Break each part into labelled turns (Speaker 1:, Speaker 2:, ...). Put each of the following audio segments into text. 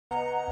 Speaker 1: And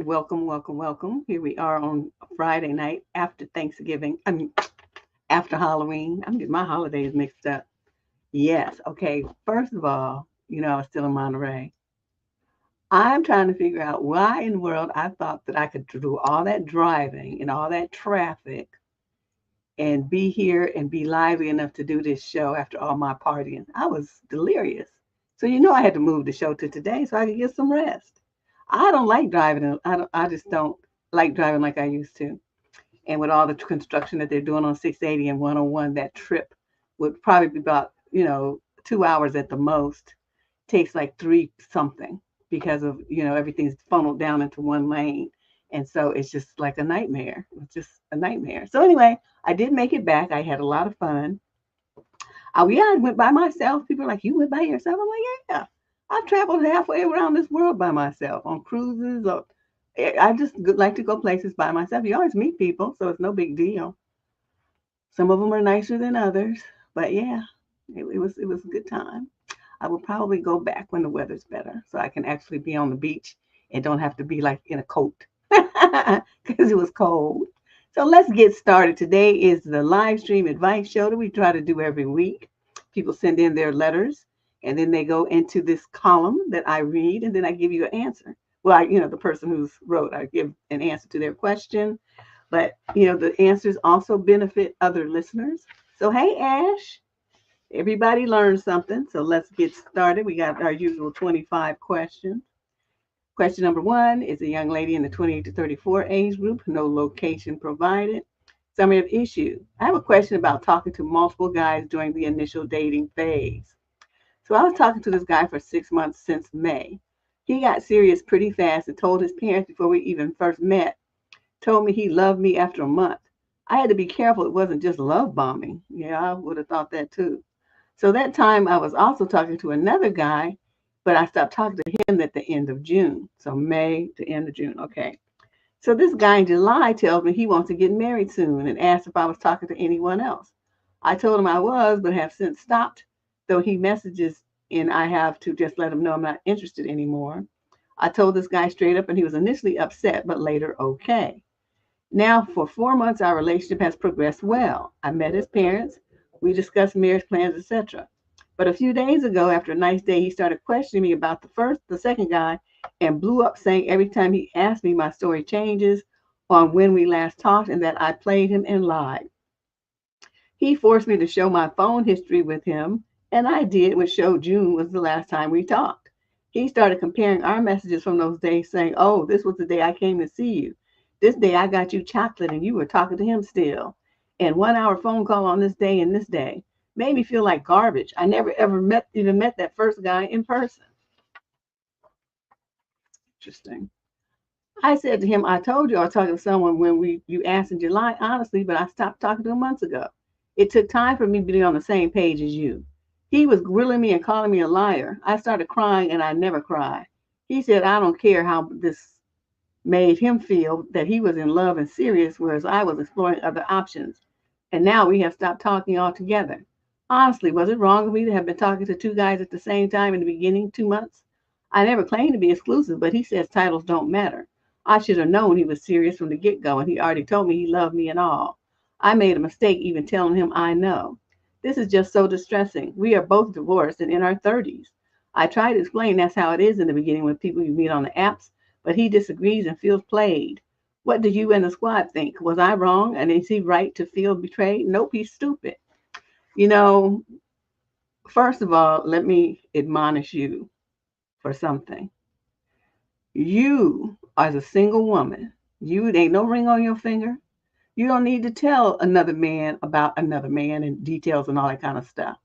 Speaker 1: welcome. Here we are on Friday night after Thanksgiving. After Halloween. I'm getting my holidays mixed up. Yes. Okay. First of all, I was still in Monterey. I'm trying to figure out why in the world I thought that I could do all that driving and all that traffic and be here and be lively enough to do this show after all my partying. I was delirious. So I had to move the show to today so I could get some rest. I don't like driving. I just don't like driving like I used to. And with all the construction that they're doing on 680 and 101, that trip would probably be about, 2 hours at the most. Takes like 3 something because of, everything's funneled down into one lane. And so it's just like a nightmare. It's just a nightmare. So anyway, I did make it back. I had a lot of fun. I went by myself. People are like, you went by yourself? I'm like, yeah. I've traveled halfway around this world by myself on cruises. Or I just like to go places by myself. You always meet people, so it's no big deal. Some of them are nicer than others, but yeah, it was a good time. I will probably go back when the weather's better, so I can actually be on the beach and don't have to be like in a coat because it was cold. So let's get started. Today is the live stream advice show that we try to do every week. People send in their letters. And then they go into this column that I read, and then I give you an answer. Well, the person who's wrote, I give an answer to their question. But, the answers also benefit other listeners. So, hey, Ash, everybody learns something. So let's get started. We got our usual 25 questions. Question number 1 is a young lady in the 28 to 34 age group, no location provided. Summary of issue. I have a question about talking to multiple guys during the initial dating phase. So I was talking to this guy for 6 months since May. He got serious pretty fast and told his parents before we even first met, told me he loved me after a month. I had to be careful it wasn't just love bombing. Yeah, I would have thought that too. So that time I was also talking to another guy, but I stopped talking to him at the end of June. So May to end of June. Okay. So this guy in July tells me he wants to get married soon and asked if I was talking to anyone else. I told him I was, but have since stopped. Though he messages and I have to just let him know I'm not interested anymore. I told this guy straight up and he was initially upset, but later okay. Now for 4 months, our relationship has progressed well. I met his parents. We discussed marriage plans, etc. But a few days ago, after a nice day, he started questioning me about the second guy and blew up saying every time he asked me, my story changes on when we last talked and that I played him and lied. He forced me to show my phone history with him. And I did, which showed June was the last time we talked. He started comparing our messages from those days, saying, oh, this was the day I came to see you. This day I got you chocolate and you were talking to him still. And 1 hour phone call on this day and this day made me feel like garbage. I never ever even met that first guy in person. Interesting. I said to him, I told you I was talking to someone when you asked in July, honestly, but I stopped talking to him months ago. It took time for me to be on the same page as you. He was grilling me and calling me a liar. I started crying and I never cry. He said, I don't care how this made him feel, that he was in love and serious, whereas I was exploring other options. And now we have stopped talking altogether. Honestly, was it wrong of me to have been talking to 2 guys at the same time in the beginning, 2 months? I never claimed to be exclusive, but he says titles don't matter. I should have known he was serious from the get-go, and he already told me he loved me and all. I made a mistake even telling him I know. This is just so distressing. We are both divorced and in our 30s. I try to explain that's how it is in the beginning with people you meet on the apps, but he disagrees and feels played. What do you and the squad think? Was I wrong? And is he right to feel betrayed? Nope, he's stupid. You know, first of all, let me admonish you for something. You, as a single woman, you ain't no ring on your finger. You don't need to tell another man about another man and details and all that kind of stuff.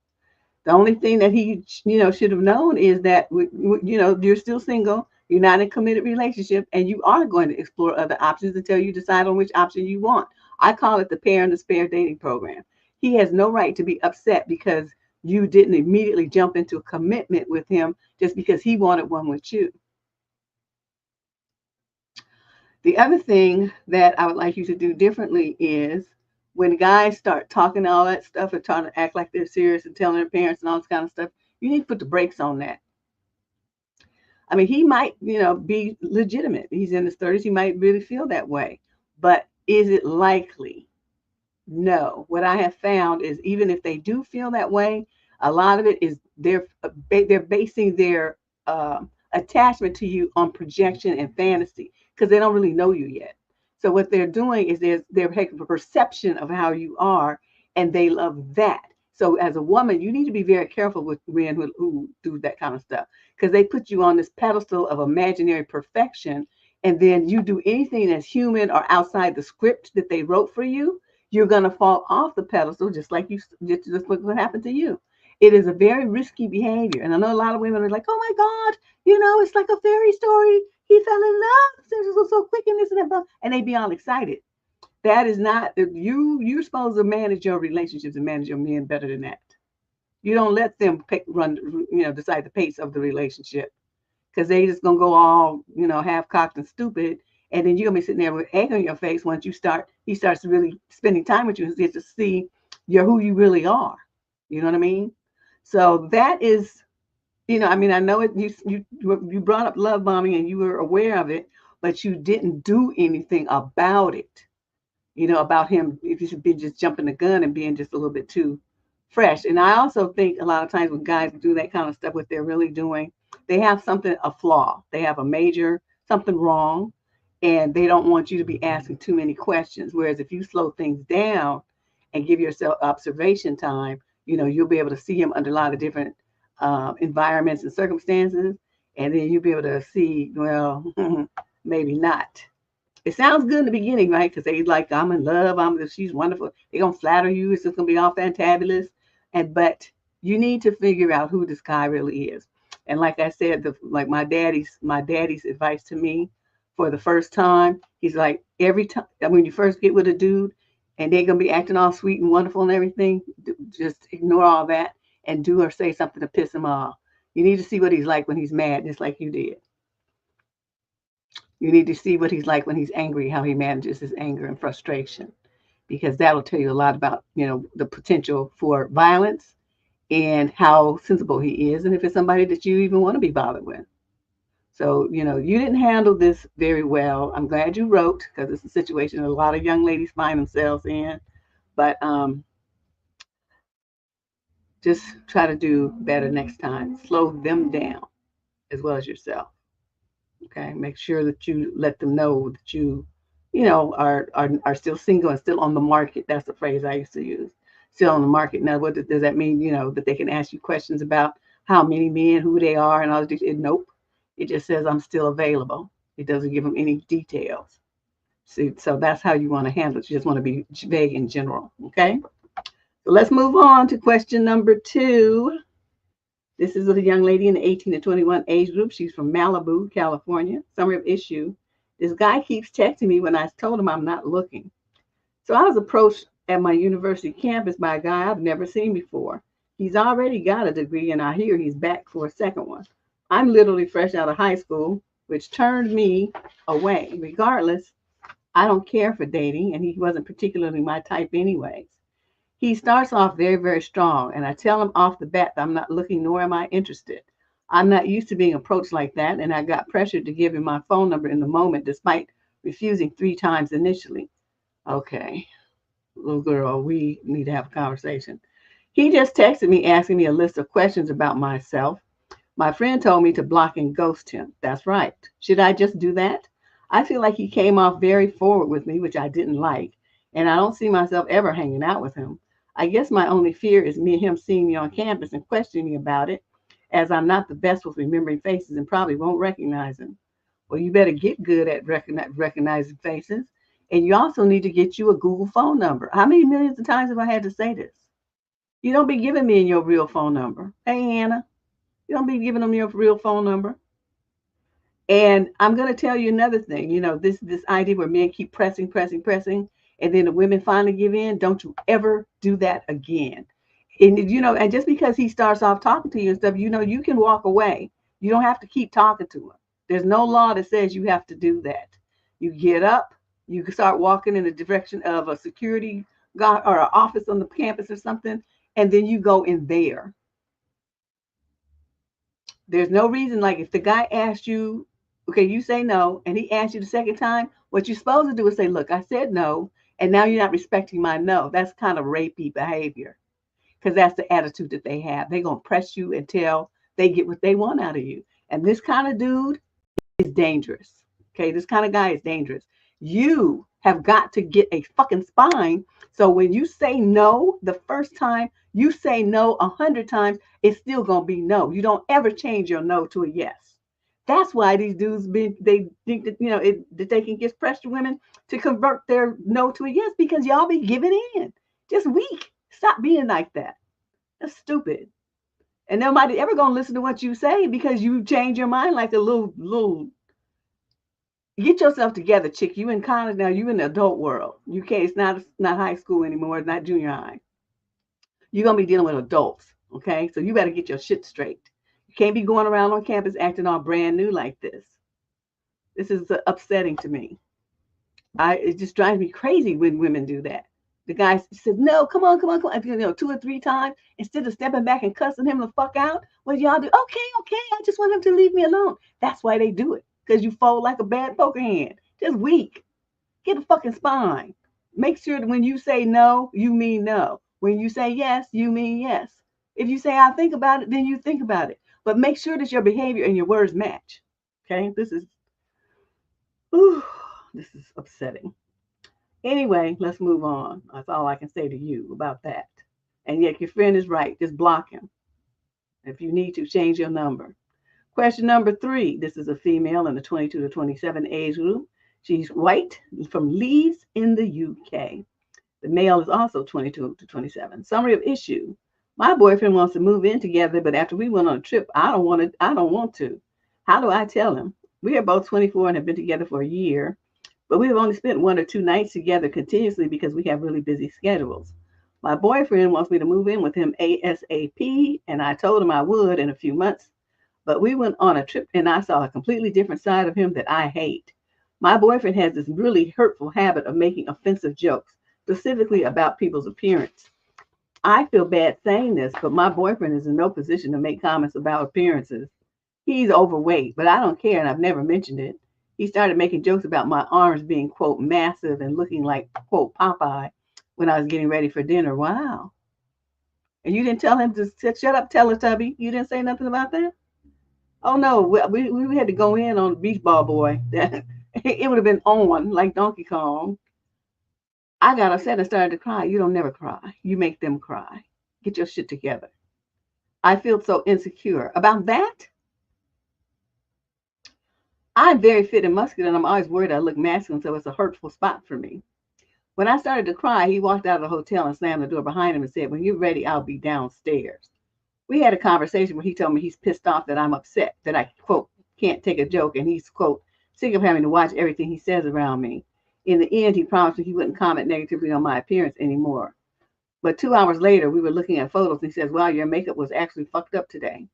Speaker 1: The only thing that he, should have known is that, you're still single, you're not in a committed relationship, and you are going to explore other options until you decide on which option you want. I call it the pair and the spare dating program. He has no right to be upset because you didn't immediately jump into a commitment with him just because he wanted one with you. The other thing that I would like you to do differently is when guys start talking all that stuff and trying to act like they're serious and telling their parents and all this kind of stuff, you need to put the brakes on that. I mean, he might, be legitimate. He's in his 30s. He might really feel that way. But is it likely? No. What I have found is even if they do feel that way, a lot of it is they're basing their attachment to you on projection and fantasy because they don't really know you yet. So what they're doing is they're taking a perception of how you are, and they love that. So as a woman, you need to be very careful with men who do that kind of stuff because they put you on this pedestal of imaginary perfection, and then you do anything that's human or outside the script that they wrote for you, you're going to fall off the pedestal just like just what happened to you. It is a very risky behavior. And I know a lot of women are like, oh my God, it's like a fairy story. He fell in love. It was so quick and this and that. And they be all excited. That is not, you're supposed to manage your relationships and manage your men better than that. You don't let them decide the pace of the relationship because they just going to go all, half-cocked and stupid. And then you're going to be sitting there with egg on your face once he starts really spending time with you and gets to see who you really are. You know what I mean? So that is, I know it. You brought up love bombing and you were aware of it, but you didn't do anything about it. About him. If you should be just jumping the gun and being just a little bit too fresh. And I also think a lot of times when guys do that kind of stuff, what they're really doing, they have a flaw. They have a major something wrong, and they don't want you to be asking too many questions. Whereas if you slow things down and give yourself observation time, you'll be able to see him under a lot of different environments and circumstances, and then you'll be able to see, well, maybe not. It sounds good in the beginning, right? Because they like, I'm in love, she's wonderful. They're gonna flatter you. It's just gonna be all fantabulous, but you need to figure out who this guy really is. And like I said, like my daddy's advice to me for the first time, he's like, every time when you first get with a dude, and they're gonna be acting all sweet and wonderful and everything, just ignore all that and do or say something to piss him off. You need to see what he's like when he's mad, just like you did. You need to see what he's like when he's angry, how he manages his anger and frustration, because that'll tell you a lot about, the potential for violence and how sensible he is, and if it's somebody that you even want to be bothered with. So, you didn't handle this very well. I'm glad you wrote because it's a situation that a lot of young ladies find themselves in. But just try to do better next time. Slow them down as well as yourself. Okay, make sure that you let them know that you are still single and still on the market. That's the phrase I used to use. Still on the market. Now, what does that mean? That they can ask you questions about how many men, who they are, and all this. Nope. It just says I'm still available. It doesn't give them any details. So that's how you want to handle it. You just want to be vague in general. Okay. So let's move on to question number 2. This is a young lady in the 18 to 21 age group. She's from Malibu, California. Summary of issue. This guy keeps texting me when I told him I'm not looking. So I was approached at my university campus by a guy I've never seen before. He's already got a degree, and I hear he's back for a second one. I'm literally fresh out of high school, which turned me away. Regardless, I don't care for dating, and he wasn't particularly my type anyways. He starts off very, very strong, and I tell him off the bat that I'm not looking, nor am I interested. I'm not used to being approached like that, and I got pressured to give him my phone number in the moment, despite refusing 3 times initially. Okay, little girl, we need to have a conversation. He just texted me asking me a list of questions about myself. My friend told me to block and ghost him. That's right. Should I just do that? I feel like he came off very forward with me, which I didn't like, and I don't see myself ever hanging out with him. I guess my only fear is me and him seeing me on campus and questioning me about it, as I'm not the best with remembering faces and probably won't recognize him. Well, you better get good at recognizing faces. And you also need to get you a Google phone number. How many millions of times have I had to say this? You don't be giving me your real phone number. Hey, Anna, you don't be giving them your real phone number. And I'm going to tell you another thing. This idea where men keep pressing, and then the women finally give in. Don't you ever do that again. And just because he starts off talking to you and stuff, you can walk away. You don't have to keep talking to him. There's no law that says you have to do that. You get up, you can start walking in the direction of a security guard or an office on the campus or something, and then you go in there. There's no reason, like if the guy asked you, okay, you say no, and he asked you the second time, what you're supposed to do is say, look, I said no, and now you're not respecting my no. That's kind of rapey behavior, because that's the attitude that they have. They're going to press you until they get what they want out of you. And this kind of dude is dangerous. Okay, this kind of guy is dangerous. You have got to get a fucking spine. So when you say no the first time, you say no 100 times, it's still gonna be no. You don't ever change your no to a yes. That's why these dudes they think that that they can get pressure women to convert their no to a yes, because y'all be giving in. Just weak. Stop being like that. That's stupid. And nobody ever gonna listen to what you say because you change your mind like a little. Get yourself together, chick. You in college now. You in the adult world. You can't. It's not high school anymore. It's not junior high. You're gonna be dealing with adults. Okay, so you better get your shit straight. You can't be going around on campus acting all brand new like this. This is upsetting to me. It just drives me crazy when women do that. The guy said, no, come on. 2 or 3 times, instead of stepping back and cussing him the fuck out. What do y'all do? Okay, I just want him to leave me alone. That's why they do it, because you fold like a bad poker hand. Just weak. Get a fucking spine. Make sure that when you say no, you mean no. When you say yes, you mean yes. If you say I'll think about it, then you think about it. But make sure that your behavior and your words match. Okay, this is upsetting. Anyway, let's move on. That's all I can say to you about that. And yet your friend is right. Just block him. If you need to, change your number. Question number 3. This is a female in the 22 to 27 age group. She's white, from Leeds in the UK. The male is also 22 to 27. Summary of issue. My boyfriend wants to move in together, but after we went on a trip, I don't want to. How do I tell him? We are both 24 and have been together for a year, but we have only spent 1 or 2 nights together continuously because we have really busy schedules. My boyfriend wants me to move in with him ASAP, and I told him I would in a few months, but we went on a trip and I saw a completely different side of him that I hate. My boyfriend has this really hurtful habit of making offensive jokes, specifically about people's appearance. I feel bad saying this, but my boyfriend is in no position to make comments about appearances. He's overweight, but I don't care, and I've never mentioned it. He started making jokes about my arms being, quote, massive and looking like, quote, Popeye when I was getting ready for dinner. Wow. And you didn't tell him to shut up, Teletubby? You didn't say nothing about that? Oh, no, we had to go in on Beach Ball Boy. It would have been on like Donkey Kong. I got upset and started to cry. You don't never cry. You make them cry. Get your shit together. I feel so insecure. About that? I'm very fit and muscular, and I'm always worried I look masculine, so it's a hurtful spot for me. When I started to cry, he walked out of the hotel and slammed the door behind him and said, when you're ready, I'll be downstairs. We had a conversation where he told me he's pissed off that I'm upset, that I, quote, can't take a joke, and he's, quote, sick of having to watch everything he says around me. In the end, he promised me he wouldn't comment negatively on my appearance anymore. But 2 hours later, we were looking at photos, and he says, wow, your makeup was actually fucked up today.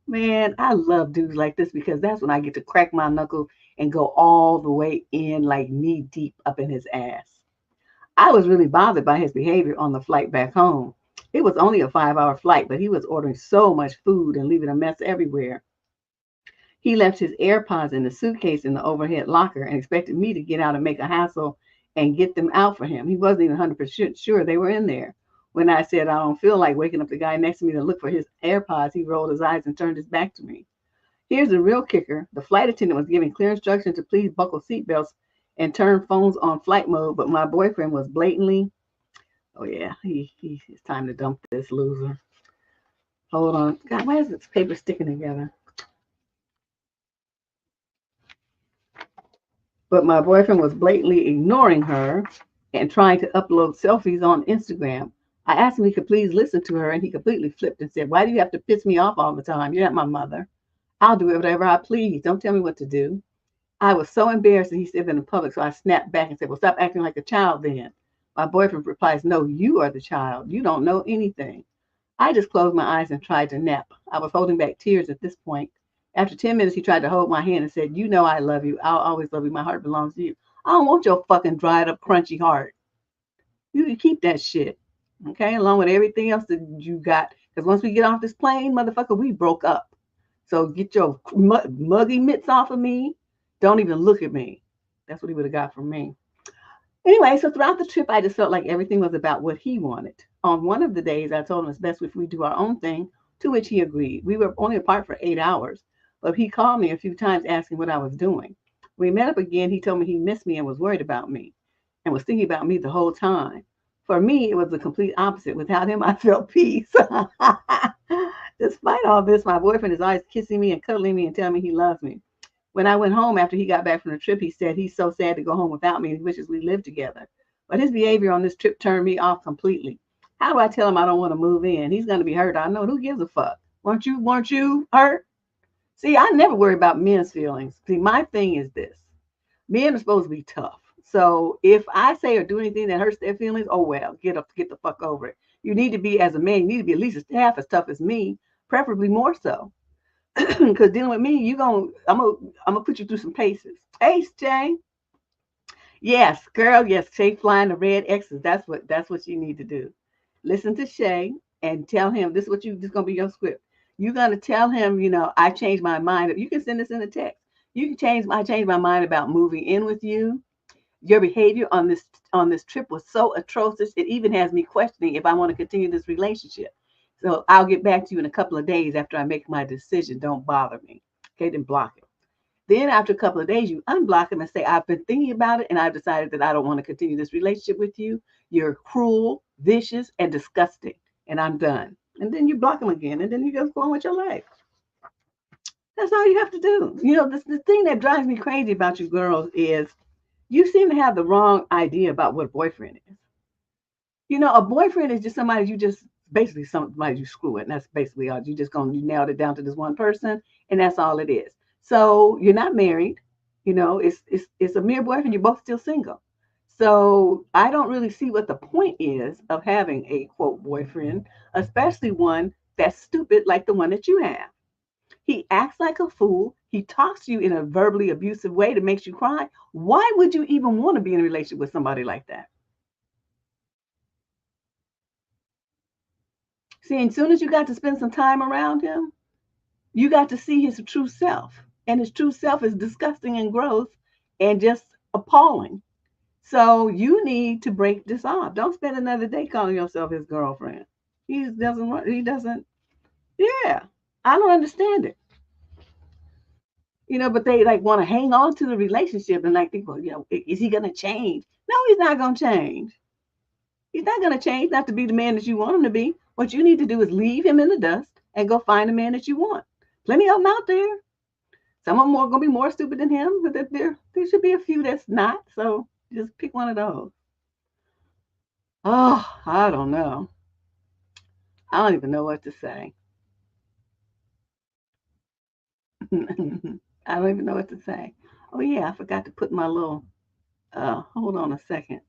Speaker 1: Man, I love dudes like this, because that's when I get to crack my knuckle and go all the way in, like knee deep up in his ass. I was really bothered by his behavior on the flight back home. It was only a 5-hour flight, but he was ordering so much food and leaving a mess everywhere. He left his AirPods in the suitcase in the overhead locker and expected me to get out and make a hassle and get them out for him. He wasn't even 100% sure they were in there. When I said I don't feel like waking up the guy next to me to look for his AirPods, he rolled his eyes and turned his back to me. Here's the real kicker. The flight attendant was giving clear instructions to please buckle seatbelts and turn phones on flight mode, but my boyfriend was blatantly, oh yeah, it's time to dump this loser. Hold on. God, why is this paper sticking together? But my boyfriend was blatantly ignoring her and trying to upload selfies on Instagram. I asked him if he could please listen to her, and he completely flipped and said, "Why do you have to piss me off all the time? You're not my mother. I'll do whatever I please. Don't tell me what to do." I was so embarrassed that he said that in public, so I snapped back and said, "Well, stop acting like a child then." My boyfriend replies, "No, you are the child. You don't know anything." I just closed my eyes and tried to nap. I was holding back tears at this point. After 10 minutes, he tried to hold my hand and said, "You know I love you. I'll always love you. My heart belongs to you." I don't want your fucking dried up, crunchy heart. You can keep that shit, okay, along with everything else that you got. Because once we get off this plane, motherfucker, we broke up. So get your muggy mitts off of me. Don't even look at me. That's what he would have got from me. Anyway, so throughout the trip, I just felt like everything was about what he wanted. On one of the days, I told him it's best if we do our own thing, to which he agreed. We were only apart for 8 hours, but he called me a few times asking what I was doing. When we met up again, he told me he missed me and was worried about me and was thinking about me the whole time. For me, it was the complete opposite. Without him, I felt peace. Despite all this, my boyfriend is always kissing me and cuddling me and telling me he loves me. When I went home after he got back from the trip, he said he's so sad to go home without me and he wishes we lived together. But his behavior on this trip turned me off completely. How do I tell him I don't want to move in? He's going to be hurt. I know. Who gives a fuck? Weren't you hurt? See, I never worry about men's feelings. See, my thing is this. Men are supposed to be tough. So if I say or do anything that hurts their feelings, oh well, get the fuck over it. You need to be, as a man, you need to be at least half as tough as me, preferably more so. Because dealing with me, I'm gonna put you through some paces. Ace, Jay. Yes, girl, yes, Shay flying the red X's. That's what you need to do. Listen to Shay and tell him this is gonna be your script. You're gonna tell him, I changed my mind. You can send this in a text. You can I changed my mind about moving in with you. Your behavior on this trip was so atrocious. It even has me questioning if I want to continue this relationship. So I'll get back to you in a couple of days after I make my decision. Don't bother me. Okay, then block it. Then after a couple of days, you unblock him and say, "I've been thinking about it and I've decided that I don't want to continue this relationship with you. You're cruel, vicious, and disgusting. And I'm done." And then you block him again. And then you just go on with your life. That's all you have to do. The thing that drives me crazy about you girls is you seem to have the wrong idea about what a boyfriend is. A boyfriend is just somebody you just basically somebody you screw with. And that's basically all. You nailed it down to this one person, and that's all it is. So you're not married. It's a mere boyfriend. You're both still single. So I don't really see what the point is of having a quote boyfriend, especially one that's stupid like the one that you have. He acts like a fool. He talks to you in a verbally abusive way that makes you cry. Why would you even want to be in a relationship with somebody like that? See, as soon as you got to spend some time around him, you got to see his true self. And his true self is disgusting and gross and just appalling. So you need to break this off. Don't spend another day calling yourself his girlfriend. He doesn't, yeah. I don't understand it. But they like want to hang on to the relationship and like think, well, is he gonna change? No, he's not gonna change. He's not gonna change not to be the man that you want him to be. What you need to do is leave him in the dust and go find the man that you want. Plenty of them out there. Some of them are gonna be more stupid than him, but there should be a few that's not. So just pick one of those. Oh, I don't know. I don't even know what to say. I don't even know what to say. Oh yeah, I forgot to put my little hold on a second.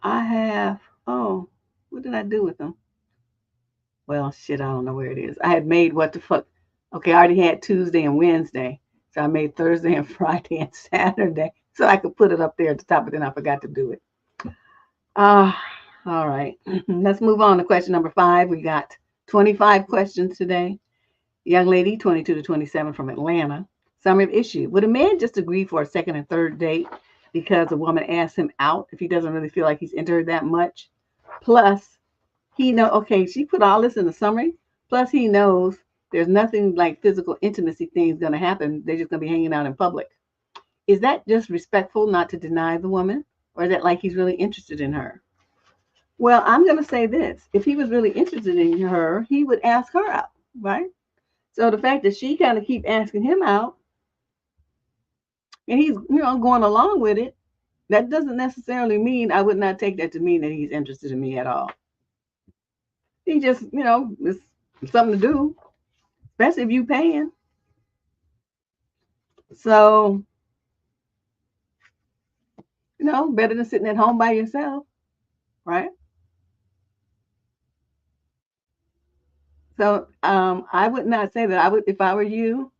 Speaker 1: I have what did I do with them? Well, shit, I don't know where it is. I had made what the fuck. Okay, I already had Tuesday and Wednesday. So I made Thursday and Friday and Saturday so I could put it up there at the top, but then I forgot to do it. All right. Let's move on to question number 5. We got 25 questions today. Young lady, 22 to 27 from Atlanta. Summary of issue. Would a man just agree for a second and third date because a woman asks him out if he doesn't really feel like he's into her that much? Plus, okay, she put all this in the summary. Plus, he knows there's nothing like physical intimacy things going to happen. They're just going to be hanging out in public. Is that just respectful not to deny the woman? Or is that like he's really interested in her? Well, I'm going to say this. If he was really interested in her, he would ask her out, right? So the fact that she kind of keep asking him out and he's, going along with it, that doesn't necessarily mean, I would not take that to mean that he's interested in me at all. He just, it's something to do, especially if you paying. So, better than sitting at home by yourself, right? So I would not say that I would, if I were you,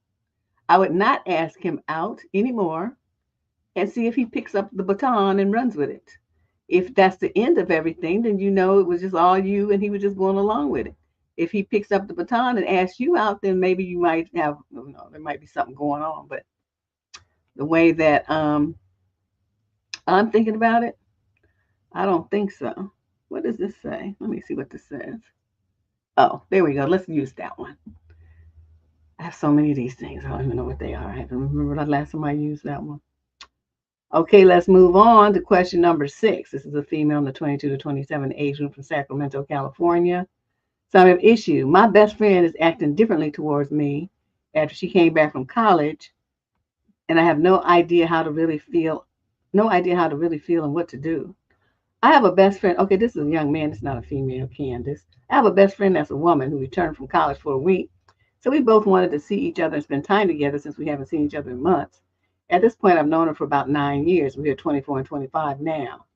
Speaker 1: I would not ask him out anymore and see if he picks up the baton and runs with it. If that's the end of everything, then it was just all you and he was just going along with it. If he picks up the baton and asks you out, then maybe you might have, there might be something going on. But the way that I'm thinking about it, I don't think so. What does this say? Let me see what this says. Oh, there we go. Let's use that one. I have so many of these things. I don't even know what they are. I don't remember the last time I used that one. Okay, let's move on to question number 6. This is a female in the 22 to 27 age group from Sacramento, California. Summary of issue. My best friend is acting differently towards me after she came back from college, and I have no idea how to really feel and what to do. I have a best friend. Okay, this is a young man. It's not a female, Candace. I have a best friend that's a woman who returned from college for a week. So we both wanted to see each other and spend time together since we haven't seen each other in months. At this point, I've known her for about 9 years. We're 24 and 25 now.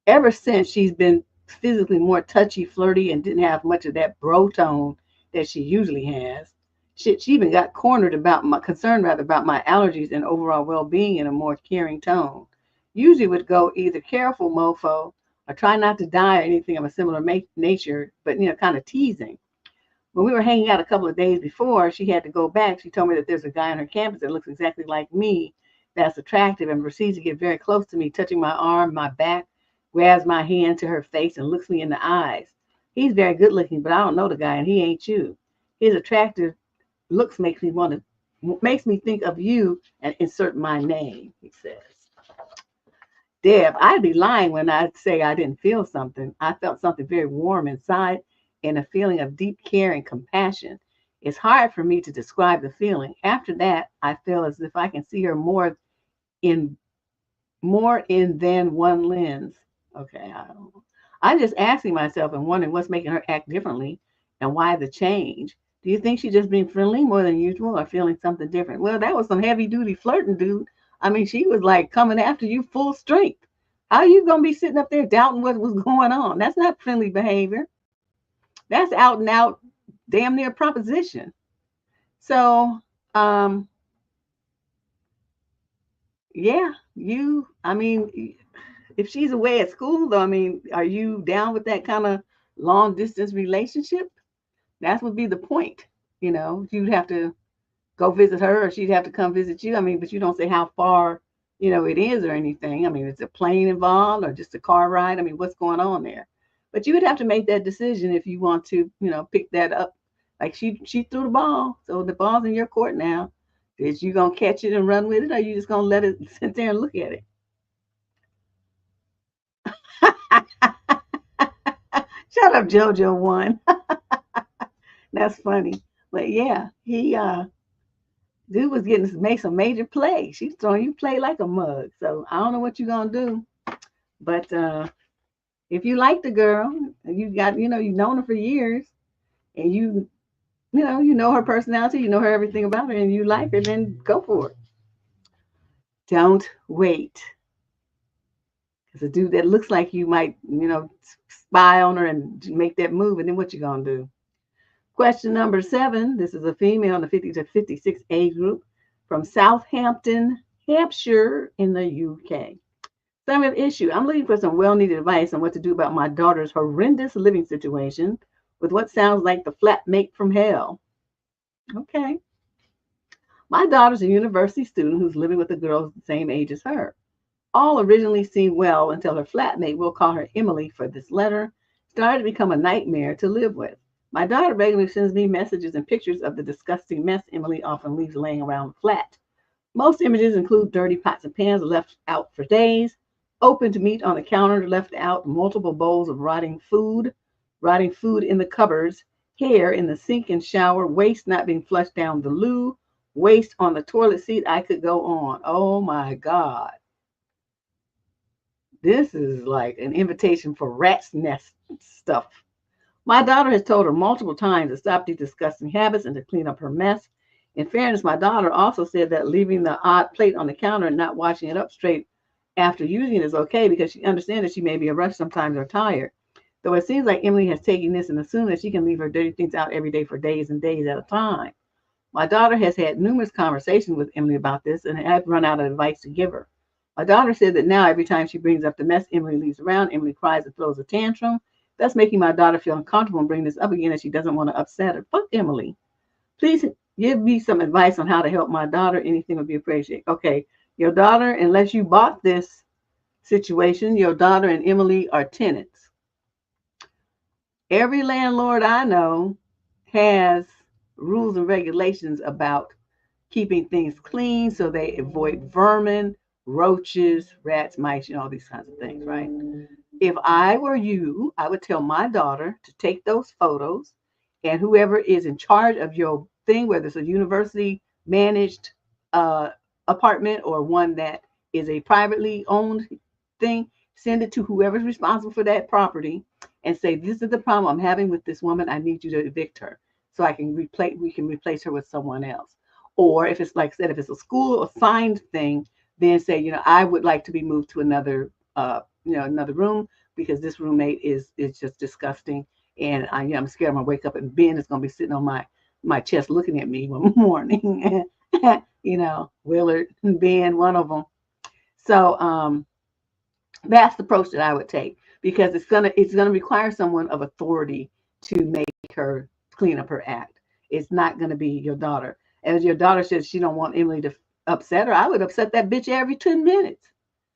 Speaker 1: Ever since, she's been physically more touchy, flirty, and didn't have much of that bro tone that she usually has. She even got concerned about my allergies and overall well-being in a more caring tone. Usually would go either careful mofo or try not to die or anything of a similar nature, but kind of teasing. When we were hanging out a couple of days before she had to go back, she told me that there's a guy on her campus that looks exactly like me that's attractive and proceeds to get very close to me, touching my arm, my back, grabs my hand to her face and looks me in the eyes. He's very good looking, but I don't know the guy and he ain't you. His attractive looks makes me think of you and insert my name, he says. Deb, I'd be lying when I'd say I didn't feel something. I felt something very warm inside and a feeling of deep care and compassion. It's hard for me to describe the feeling. After that, I feel as if I can see her more in than one lens. Okay, I don't know. I'm just asking myself and wondering what's making her act differently and why the change. Do you think she's just being friendly more than usual or feeling something different? Well, that was some heavy duty flirting, dude. I mean, she was like coming after you full strength. How are you going to be sitting up there doubting what was going on? That's not friendly behavior. That's out and out, damn near proposition. So, yeah, if she's away at school, though, are you down with that kind of long distance relationship? That would be the point. You'd have to go visit her or she'd have to come visit you. But you don't say how far, it is or anything. Is a plane involved or just a car ride? What's going on there? But you would have to make that decision if you want to, pick that up. Like she threw the ball. So the ball's in your court now. Is you going to catch it and run with it or you just going to let it sit there and look at it? Shut up, JoJo one. That's funny. But yeah, he dude was make some major plays. She's throwing you play like a mug. So I don't know what you're gonna do. But if you like the girl and you got, you've known her for years and you know her personality, you know her everything about her and you like her, then go for it. Don't wait. Because a dude that looks like you might, spy on her and make that move, and then what you gonna do? Question number 7. This is a female in the 50 to 56 age group from Southampton, Hampshire in the UK. Summary of issue. I'm looking for some well-needed advice on what to do about my daughter's horrendous living situation with what sounds like the flatmate from hell. Okay. My daughter's a university student who's living with a girl the same age as her. All originally seemed well until her flatmate, we'll call her Emily for this letter, started to become a nightmare to live with. My daughter regularly sends me messages and pictures of the disgusting mess Emily often leaves laying around the flat. Most images include dirty pots and pans left out for days, open to meat on the counter left out, multiple bowls of rotting food in the cupboards, hair in the sink and shower, waste not being flushed down the loo, waste on the toilet seat. I could go on. Oh my God. This is like an invitation for rat's nest stuff. My daughter has told her multiple times to stop these disgusting habits and to clean up her mess. In fairness, my daughter also said that leaving the odd plate on the counter and not washing it up straight after using it is okay because she understands that she may be a rush sometimes or tired. Though it seems like Emily has taken this and assumed that she can leave her dirty things out every day for days and days at a time. My daughter has had numerous conversations with Emily about this and I've run out of advice to give her. My daughter said that now every time she brings up the mess Emily leaves around, Emily cries and throws a tantrum. That's making my daughter feel uncomfortable and bring this up again as she doesn't want to upset her. Fuck Emily. Please give me some advice on how to help my daughter. Anything would be appreciated. Okay, your daughter, unless you bought this situation, your daughter and Emily are tenants. Every landlord I know has rules and regulations about keeping things clean so they avoid vermin, roaches, rats, mice, all these kinds of things, right? If I were you, I would tell my daughter to take those photos and whoever is in charge of your thing, whether it's a university managed apartment or one that is a privately owned thing, send it to whoever's responsible for that property and say, this is the problem I'm having with this woman. I need you to evict her so we can replace her with someone else. Or if it's like I said, if it's a school assigned thing, then say, I would like to be moved to another room because this roommate is just disgusting. And I'm scared I'm gonna wake up and Ben is gonna be sitting on my chest looking at me one morning. Willard and Ben, one of them. So that's the approach that I would take because it's gonna require someone of authority to make her clean up her act. It's not gonna be your daughter. As your daughter says she don't want Emily to upset her, I would upset that bitch every 10 minutes.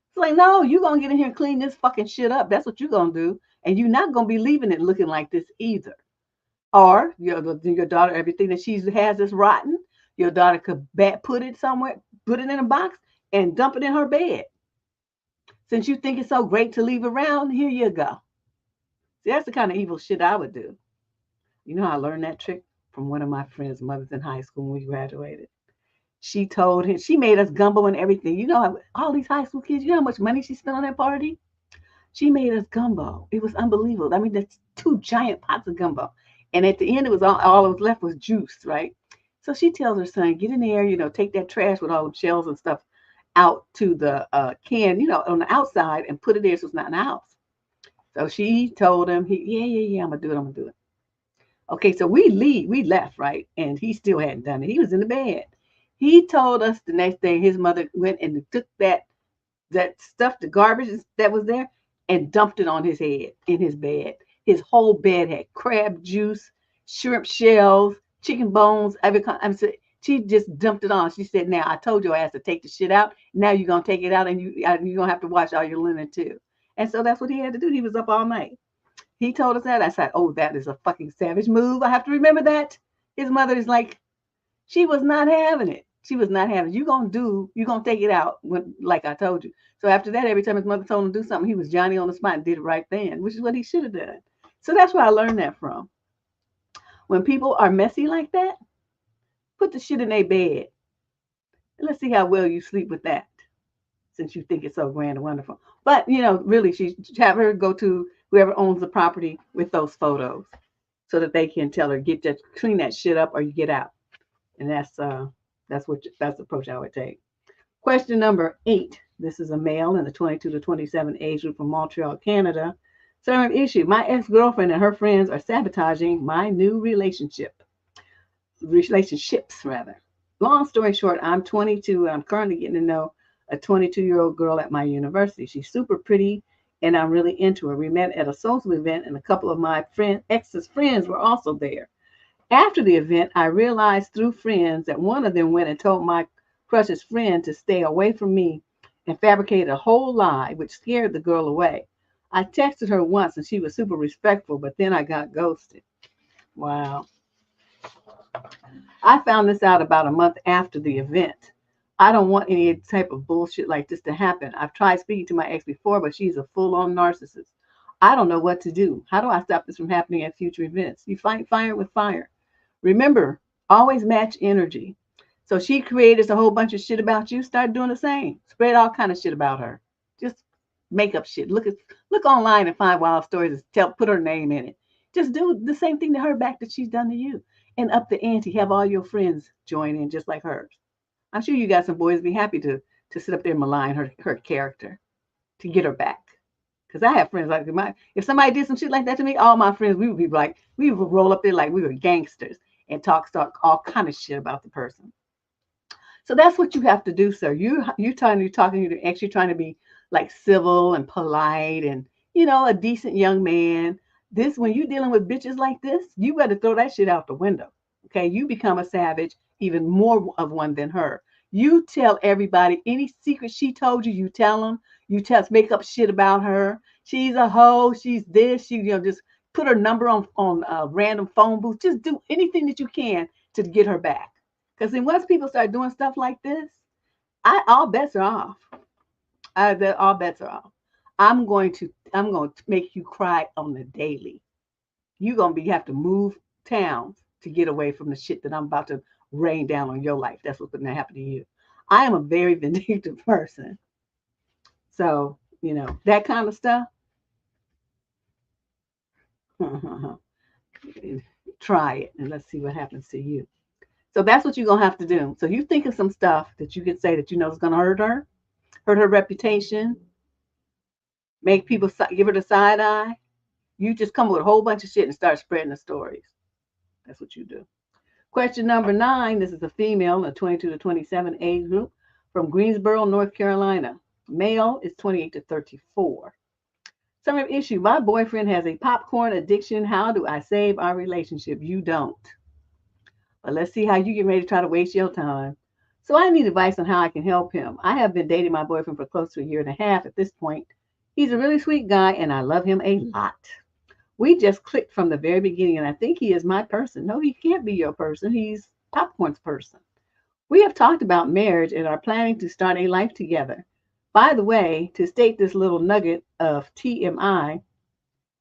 Speaker 1: It's like, no, you're going to get in here and clean this fucking shit up. That's what you're going to do. And you're not going to be leaving it looking like this either. Or your daughter, everything that she has is rotten. Your daughter could put it somewhere, put it in a box and dump it in her bed. Since you think it's so great to leave around, here you go. See, that's the kind of evil shit I would do. You know how I learned that trick? From one of my friends' mothers in high school when we graduated. She told him, she made us gumbo and everything. All these high school kids, you know how much money she spent on that party? She made us gumbo. It was unbelievable. I mean, that's 2 giant pots of gumbo. And at the end, it was all that was left was juice, right? So she tells her son, get in there, take that trash with all the shells and stuff out to the can, on the outside and put it there so it's not in the house. So she told him, yeah, I'm going to do it. Okay, so we left, right? And he still hadn't done it. He was in the bed. He told us the next day his mother went and took that stuff, the garbage that was there, and dumped it on his head in his bed. His whole bed had crab juice, shrimp shells, chicken bones. She just dumped it on. She said, now, I told your ass to take the shit out. Now you're going to take it out and you're going to have to wash all your linen too. And so that's what he had to do. He was up all night. He told us that. I said, oh, that is a fucking savage move. I have to remember that. His mother is like, she was not having it. She was not having it. You're going to take it out like I told you. So after that, every time his mother told him to do something, he was Johnny on the spot and did it right then, which is what he should have done. So that's where I learned that from. When people are messy like that, put the shit in their bed. And let's see how well you sleep with that, since you think it's so grand and wonderful. But, really, she have her go to whoever owns the property with those photos so that they can tell her, clean that shit up or you get out. And that's the approach I would take. Question number 8. This is a male in the 22 to 27 age group from Montreal, Canada. Summary of issue. My ex-girlfriend and her friends are sabotaging my new relationships. long story short, I'm 22 and I'm currently getting to know a 22-year-old girl at my university. She's super pretty and I'm really into her. We met at a social event and a couple of my ex's friends were also there. After the event, I realized through friends that one of them went and told my crush's friend to stay away from me and fabricated a whole lie, which scared the girl away. I texted her once and she was super respectful, but then I got ghosted. Wow. I found this out about a month after the event. I don't want any type of bullshit like this to happen. I've tried speaking to my ex before, but she's a full-on narcissist. I don't know what to do. How do I stop this from happening at future events? You fight fire with fire. Remember, always match energy. So she created a whole bunch of shit about you. Start doing the same. Spread all kind of shit about her. Just make up shit. Look online and find wild stories and put her name in it. Just do the same thing to her back that she's done to you. And up the ante. Have all your friends join in just like hers. I'm sure you got some boys be happy to sit up there and malign her character to get her back. Because I have friends like if somebody did some shit like that to me, all my friends, we would roll up there like we were gangsters and talk all kind of shit about the person. So that's what you have to do, sir. You're talking to actually trying to be like civil and polite and a decent young man. When you're dealing with bitches like this, you better throw that shit out the window. Okay, you become a savage, even more of one than her. You tell everybody any secret she told you. You tell them. You make up shit about her. She's a hoe. She's this. She just put her number on a random phone booth. Just do anything that you can to get her back. Because then once people start doing stuff like this, all bets are off. All bets are off. I'm going to make you cry on the daily. You're gonna have to move towns to get away from the shit that I'm about to rain down on your life. That's what's gonna happen to you. I am a very vindictive person. So, that kind of stuff. Try it and let's see what happens to you. So that's what you're gonna have to do. So you think of some stuff that you can say that is gonna hurt her reputation, make people give her the side eye. You just come with a whole bunch of shit and start spreading the stories. That's what you do. Question number 9. This is a female in the 22 to 27 age group from Greensboro, North Carolina. Male is 28 to 34. Summary issue. My boyfriend has a popcorn addiction. How do I save our relationship? You don't. But let's see how you get ready to try to waste your time. So I need advice on how I can help him. I have been dating my boyfriend for close to a year and a half at this point. He's a really sweet guy and I love him a lot. We just clicked from the very beginning and I think he is my person. No, he can't be your person. He's popcorn's person. We have talked about marriage and are planning to start a life together. By the way, to state this little nugget of TMI,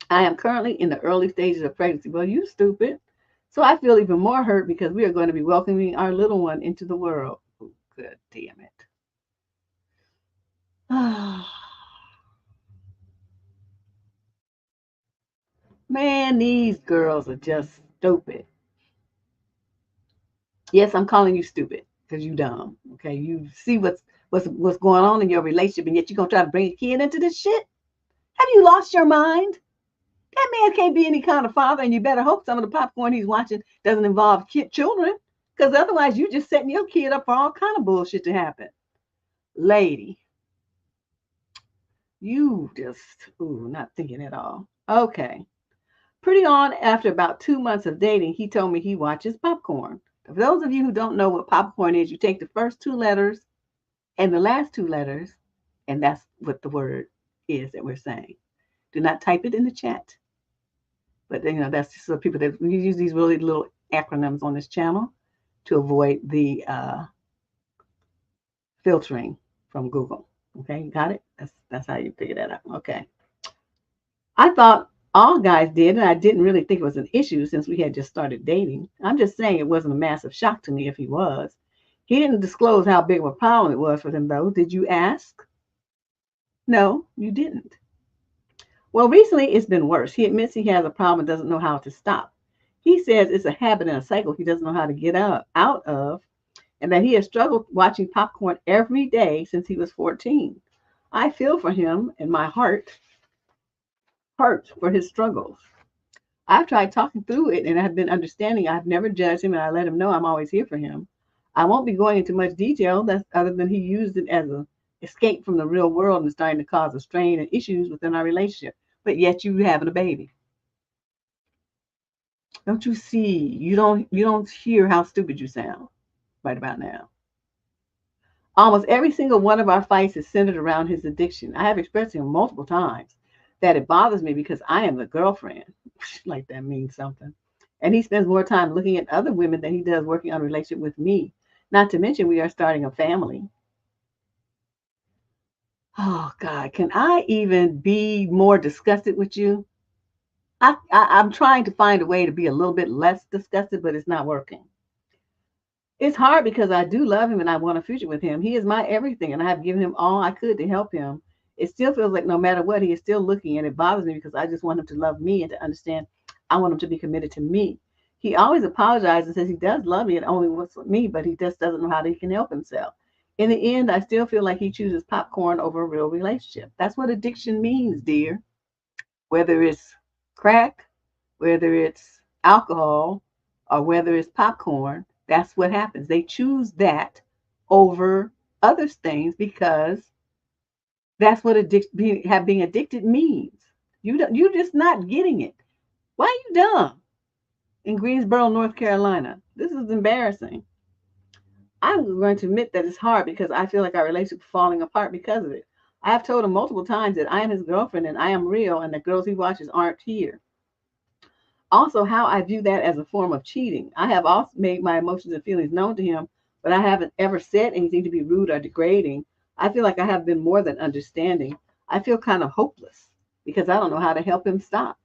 Speaker 1: I am currently in the early stages of pregnancy. Well, you stupid. So I feel even more hurt because we are going to be welcoming our little one into the world. Oh, good damn it. Man, these girls are just stupid. Yes, I'm calling you stupid because you dumb. Okay, you see what's going on in your relationship, and yet you're gonna try to bring a kid into this shit. Have you lost your mind? That man can't be any kind of father, and you better hope some of the popcorn he's watching doesn't involve children, because otherwise you're just setting your kid up for all kind of bullshit to happen. Lady, you just not thinking at all. Okay. Pretty on after about 2 months of dating, he told me he watches popcorn. For those of you who don't know what popcorn is, you take the first 2 letters and the last 2 letters, and that's what the word is that we're saying. Do not type it in the chat. But that's just the people that we use these really little acronyms on this channel to avoid the filtering from Google. Okay, you got it? That's how you figure that out. Okay. I thought all guys did, and I didn't really think it was an issue since we had just started dating. I'm just saying it wasn't a massive shock to me if he was. He didn't disclose how big of a problem it was for him, though. Did you ask? No, you didn't. Well, recently it's been worse. He admits he has a problem and doesn't know how to stop. He says it's a habit and a cycle he doesn't know how to get out of, and that he has struggled watching popcorn every day since he was 14. I feel for him, and my heart hurts for his struggles. I've tried talking through it and I've been understanding. I've never judged him and I let him know I'm always here for him. I won't be going into much detail. That's other than he used it as a escape from the real world and starting to cause a strain and issues within our relationship. But yet you having a baby. Don't you see? You don't hear how stupid you sound right about now. Almost every single one of our fights is centered around his addiction. I have expressed to him multiple times that it bothers me because I am the girlfriend. Like that means something. And he spends more time looking at other women than he does working on a relationship with me. Not to mention we are starting a family. Oh God, can I even be more disgusted with you? I'm trying to find a way to be a little bit less disgusted, but it's not working. It's hard because I do love him and I want a future with him. He is my everything, and I have given him all I could to help him. It still feels like no matter what, he is still looking, and it bothers me because I just want him to love me and to understand I want him to be committed to me. He always apologizes and says he does love me and only wants me, but he just doesn't know how he can help himself. In the end, I still feel like he chooses popcorn over a real relationship. That's what addiction means, dear. Whether it's crack, whether it's alcohol, or whether it's popcorn, that's what happens. They choose that over other things because that's what being addicted means. You're just not getting it. Why are you dumb? In Greensboro, North Carolina. This is embarrassing. I'm going to admit that it's hard because I feel like our relationship is falling apart because of it. I have told him multiple times that I am his girlfriend and I am real and the girls he watches aren't here. Also, how I view that as a form of cheating. I have also made my emotions and feelings known to him, but I haven't ever said anything to be rude or degrading. I feel like I have been more than understanding. I feel kind of hopeless because I don't know how to help him stop.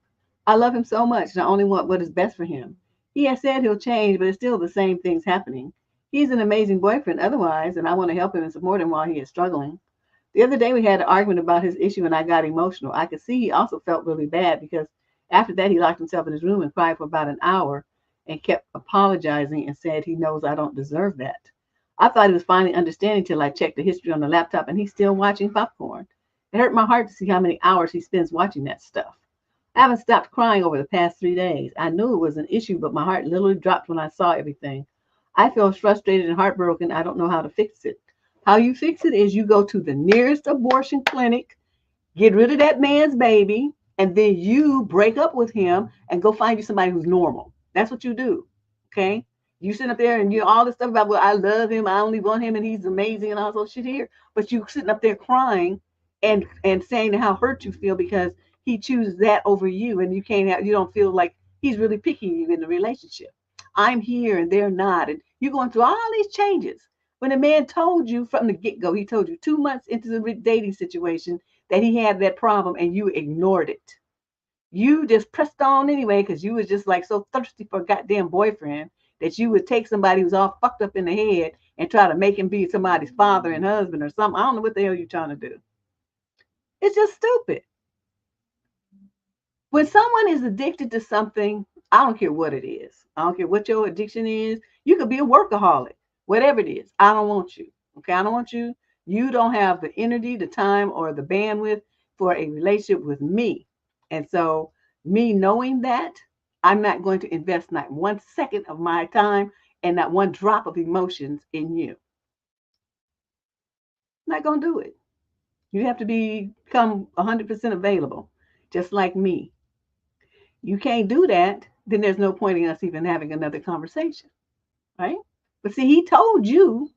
Speaker 1: I love him so much and I only want what is best for him. He has said he'll change, but it's still the same things happening. He's an amazing boyfriend otherwise, and I want to help him and support him while he is struggling. The other day we had an argument about his issue and I got emotional. I could see he also felt really bad because after that he locked himself in his room and cried for about an hour and kept apologizing and said he knows I don't deserve that. I thought he was finally understanding till I checked the history on the laptop and he's still watching popcorn. It hurt my heart to see how many hours he spends watching that stuff. I haven't stopped crying over the past 3 days. I knew it was an issue, but my heart literally dropped when I saw everything. I feel frustrated and heartbroken. I don't know how to fix it. How you fix it is you go to the nearest abortion clinic, get rid of that man's baby, and then you break up with him and go find you somebody who's normal. That's what you do. Okay? You sit up there and you all this stuff about, well, I love him, I only want him, and he's amazing and all this shit here. But you sitting up there crying and saying how hurt you feel because he chooses that over you, and you don't feel like he's really picking you in the relationship. I'm here and they're not, and you're going through all these changes. When a man told you from the get-go, he told you 2 months into the dating situation that he had that problem and you ignored it. You just pressed on anyway because you was just like so thirsty for a goddamn boyfriend that you would take somebody who's all fucked up in the head and try to make him be somebody's father and husband or something. I don't know what the hell you're trying to do. It's just stupid. When someone is addicted to something, I don't care what it is. I don't care what your addiction is. You could be a workaholic, whatever it is. I don't want you. Okay, I don't want you. You don't have the energy, the time, or the bandwidth for a relationship with me. And so, me knowing that, I'm not going to invest not 1 second of my time and not one drop of emotions in you. I'm not going to do it. You have to become 100% available, just like me. You can't do that, then there's no point in us even having another conversation, right? But see, he told you,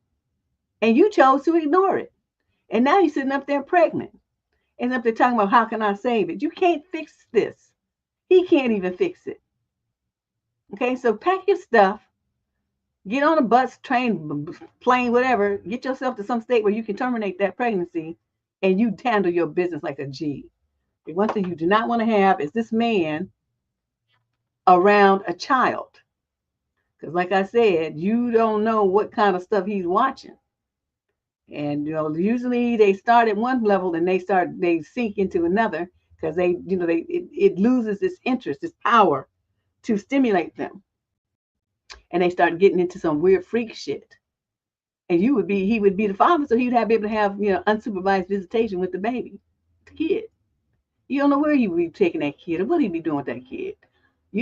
Speaker 1: and you chose to ignore it. And now you're sitting up there pregnant and up there talking about how can I save it? You can't fix this. He can't even fix it. Okay, so pack your stuff, get on a bus, train, plane, whatever, get yourself to some state where you can terminate that pregnancy and you handle your business like a G. The one thing you do not want to have is this man around a child. Because like I said, you don't know what kind of stuff he's watching. And usually they start at one level and they sink into another because it loses its interest, its power to stimulate them. And they start getting into some weird freak shit. And he would be the father, so he would be able to have, unsupervised visitation with the baby, the kid. You don't know where he would be taking that kid or what he'd be doing with that kid. I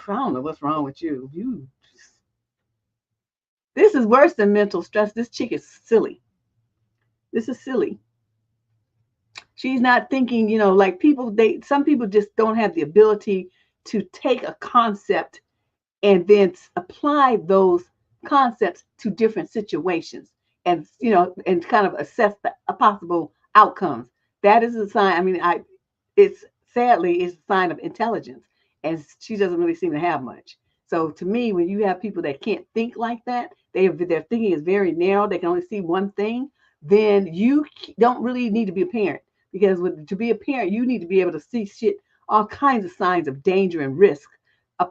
Speaker 1: don't know what's wrong with you. This is worse than mental stress. This chick is silly. This is silly. She's not thinking, like some people just don't have the ability to take a concept and then apply those concepts to different situations and, and kind of assess the possible outcomes. That is a sign. I mean, it's sadly it's a sign of intelligence, and she doesn't really seem to have much. So to me, when you have people that can't think like that, their thinking is very narrow, they can only see one thing, then you don't really need to be a parent, because to be a parent, you need to be able to see shit, all kinds of signs of danger and risk,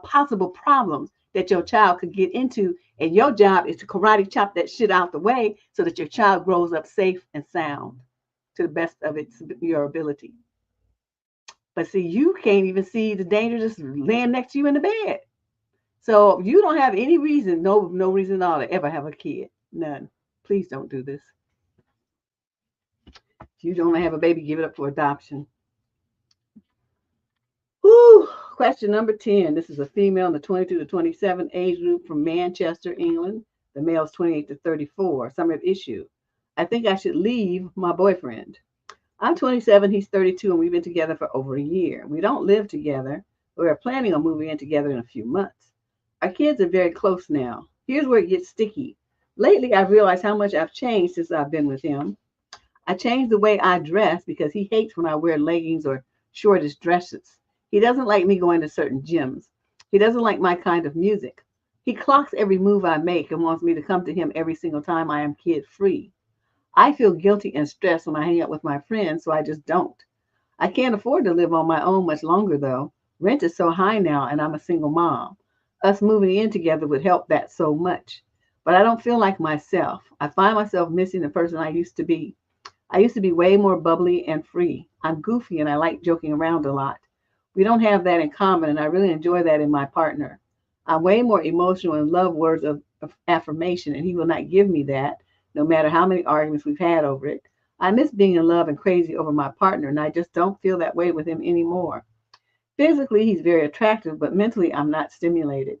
Speaker 1: possible problems that your child could get into, and your job is to karate chop that shit out the way so that your child grows up safe and sound to the best of your ability. But see, you can't even see the danger just laying next to you in the bed. So you don't have any reason, no reason at all to ever have a kid. None. Please don't do this. If you don't have a baby, give it up for adoption. Whew. Question number 10. This is a female in the 22 to 27 age group from Manchester, England. The male's 28 to 34. Summary of issue. I think I should leave my boyfriend. I'm 27, he's 32, and we've been together for over a year. We don't live together, but we're planning on moving in together in a few months. Our kids are very close now. Here's where it gets sticky. Lately, I've realized how much I've changed since I've been with him. I changed the way I dress because he hates when I wear leggings or shortish dresses. He doesn't like me going to certain gyms. He doesn't like my kind of music. He clocks every move I make and wants me to come to him every single time I am kid-free. I feel guilty and stressed when I hang out with my friends, so I just don't. I can't afford to live on my own much longer, though. Rent is so high now, and I'm a single mom. Us moving in together would help that so much. But I don't feel like myself. I find myself missing the person I used to be. I used to be way more bubbly and free. I'm goofy, and I like joking around a lot. We don't have that in common, and I really enjoy that in my partner. I'm way more emotional and love words of affirmation, and he will not give me that, no matter how many arguments we've had over it. I miss being in love and crazy over my partner, and I just don't feel that way with him anymore. Physically, he's very attractive, but mentally, I'm not stimulated.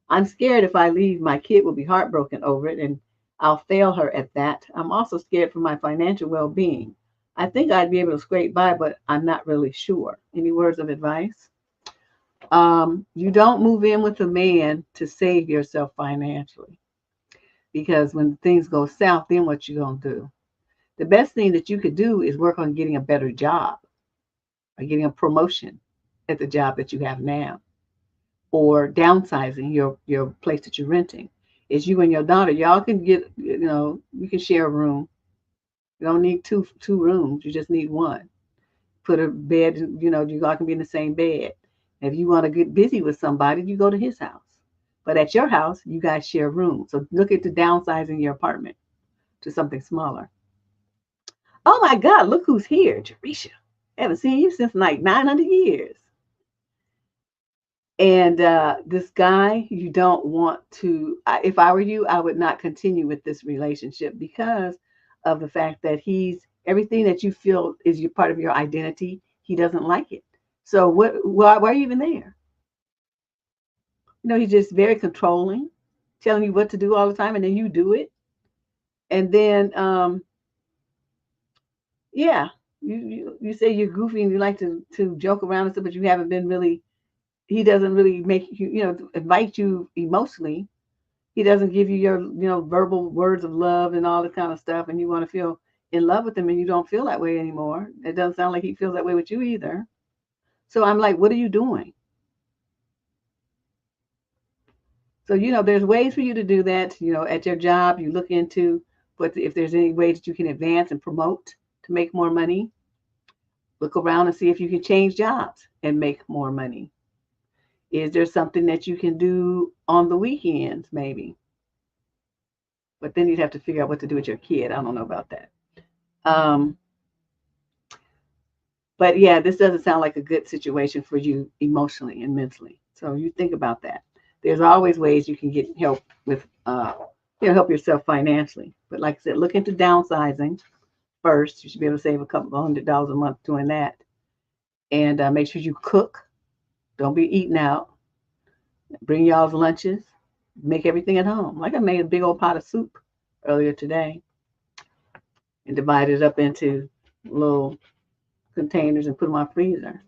Speaker 1: I'm scared if I leave, my kid will be heartbroken over it, and I'll fail her at that. I'm also scared for my financial well-being. I think I'd be able to scrape by, but I'm not really sure. Any words of advice? You don't move in with a man to save yourself financially, because when things go south, then what you gonna do? The best thing that you could do is work on getting a better job or getting a promotion at the job that you have now, or downsizing your place that you're renting. It's you and your daughter. Y'all can get, you can share a room. You don't need two rooms. You just need one. Put a bed, you all can be in the same bed. If you want to get busy with somebody, you go to his house. But at your house, you guys share rooms. So look into downsizing your apartment to something smaller. Oh my God, look who's here, Jerisha. I haven't seen you since like 900 years. And this guy, you don't want to, if I were you, I would not continue with this relationship because of the fact that everything that you feel is your part of your identity, he doesn't like it. So why are you even there? He's just very controlling, telling you what to do all the time, and then you do it. And then, yeah, you say you're goofy and you like to joke around and stuff, but you haven't been really. He doesn't really make you, invite you emotionally. He doesn't give you your, verbal words of love and all that kind of stuff. And you want to feel in love with him, and you don't feel that way anymore. It doesn't sound like he feels that way with you either. So I'm like, what are you doing? So, there's ways for you to do that. At your job, you look into if there's any way that you can advance and promote to make more money. Look around and see if you can change jobs and make more money. Is there something that you can do on the weekends, maybe? But then you'd have to figure out what to do with your kid. I don't know about that. But yeah, this doesn't sound like a good situation for you emotionally and mentally. So you think about that. There's always ways you can get help with, help yourself financially. But like I said, look into downsizing first. You should be able to save a couple of $100 a month doing that. And make sure you cook. Don't be eating out. Bring y'all's lunches. make everything at home. Like I made a big old pot of soup earlier today and divided it up into little containers and put them in my freezer.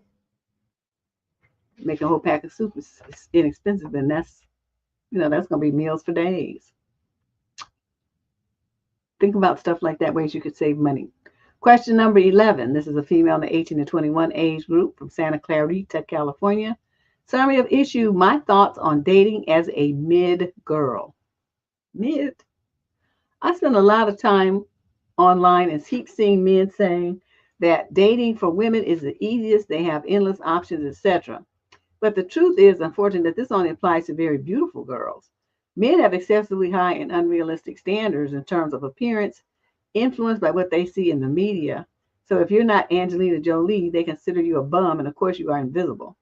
Speaker 1: Make a whole pack of soup is inexpensive, and that's going to be meals for days. Think about stuff like that, ways you could save money. Question number 11. This is a female in the 18 to 21 age group from Santa Clarita, California. Summary of issue: my thoughts on dating as a mid girl. Mid. I spend a lot of time online and keep seeing men saying that dating for women is the easiest, they have endless options, etc. But the truth is, unfortunately, that this only applies to very beautiful girls. Men have excessively high and unrealistic standards in terms of appearance, influenced by what they see in the media. So if you're not Angelina Jolie, they consider you a bum, and of course you are invisible.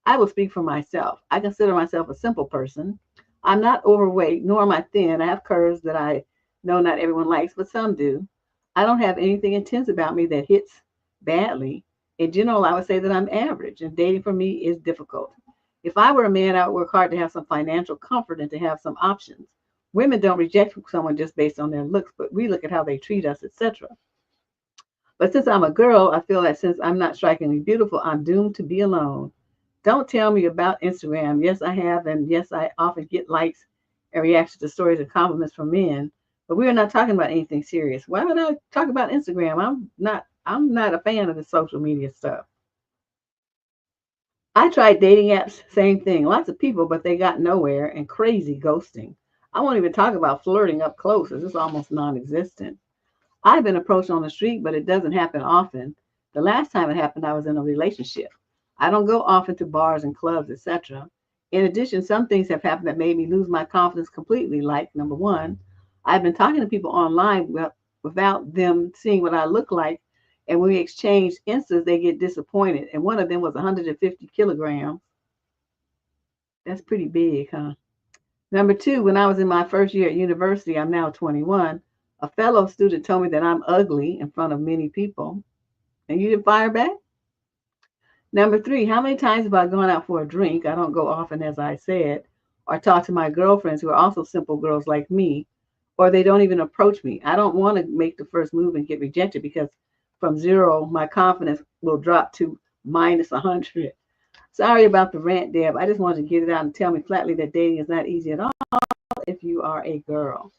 Speaker 1: I will speak for myself. I consider myself a simple person. I'm not overweight, nor am I thin. I have curves that I know not everyone likes, but some do. I don't have anything intense about me that hits badly. In general, I would say that I'm average, and dating for me is difficult. If I were a man, I would work hard to have some financial comfort and to have some options. Women don't reject someone just based on their looks, but we look at how they treat us, etc. But since I'm a girl, I feel that since I'm not strikingly beautiful, I'm doomed to be alone. Don't tell me about Instagram. Yes, I have, and yes, I often get likes and reactions to stories and compliments from men. But we are not talking about anything serious. Why would I talk about Instagram? I'm not a fan of the social media stuff. I tried dating apps, same thing. Lots of people, but they got nowhere, and crazy ghosting. I won't even talk about flirting up close, as it's almost non-existent. I've been approached on the street, but it doesn't happen often. The last time it happened, I was in a relationship. I don't go often to bars and clubs, etc. In addition, some things have happened that made me lose my confidence completely. Like, number one, I've been talking to people online without them seeing what I look like. And when we exchange instas, they get disappointed. And one of them was 150 kilograms. That's pretty big, huh? Number two, when I was in my first year at university, I'm now 21, a fellow student told me that I'm ugly in front of many people. And you didn't fire back? Number three, how many times have I gone out for a drink? I don't go often, as I said, or talk to my girlfriends who are also simple girls like me, or they don't even approach me. I don't want to make the first move and get rejected because from zero, my confidence will drop to minus 100. Sorry about the rant, Deb. I just wanted to get it out and tell me flatly that dating is not easy at all if you are a girl.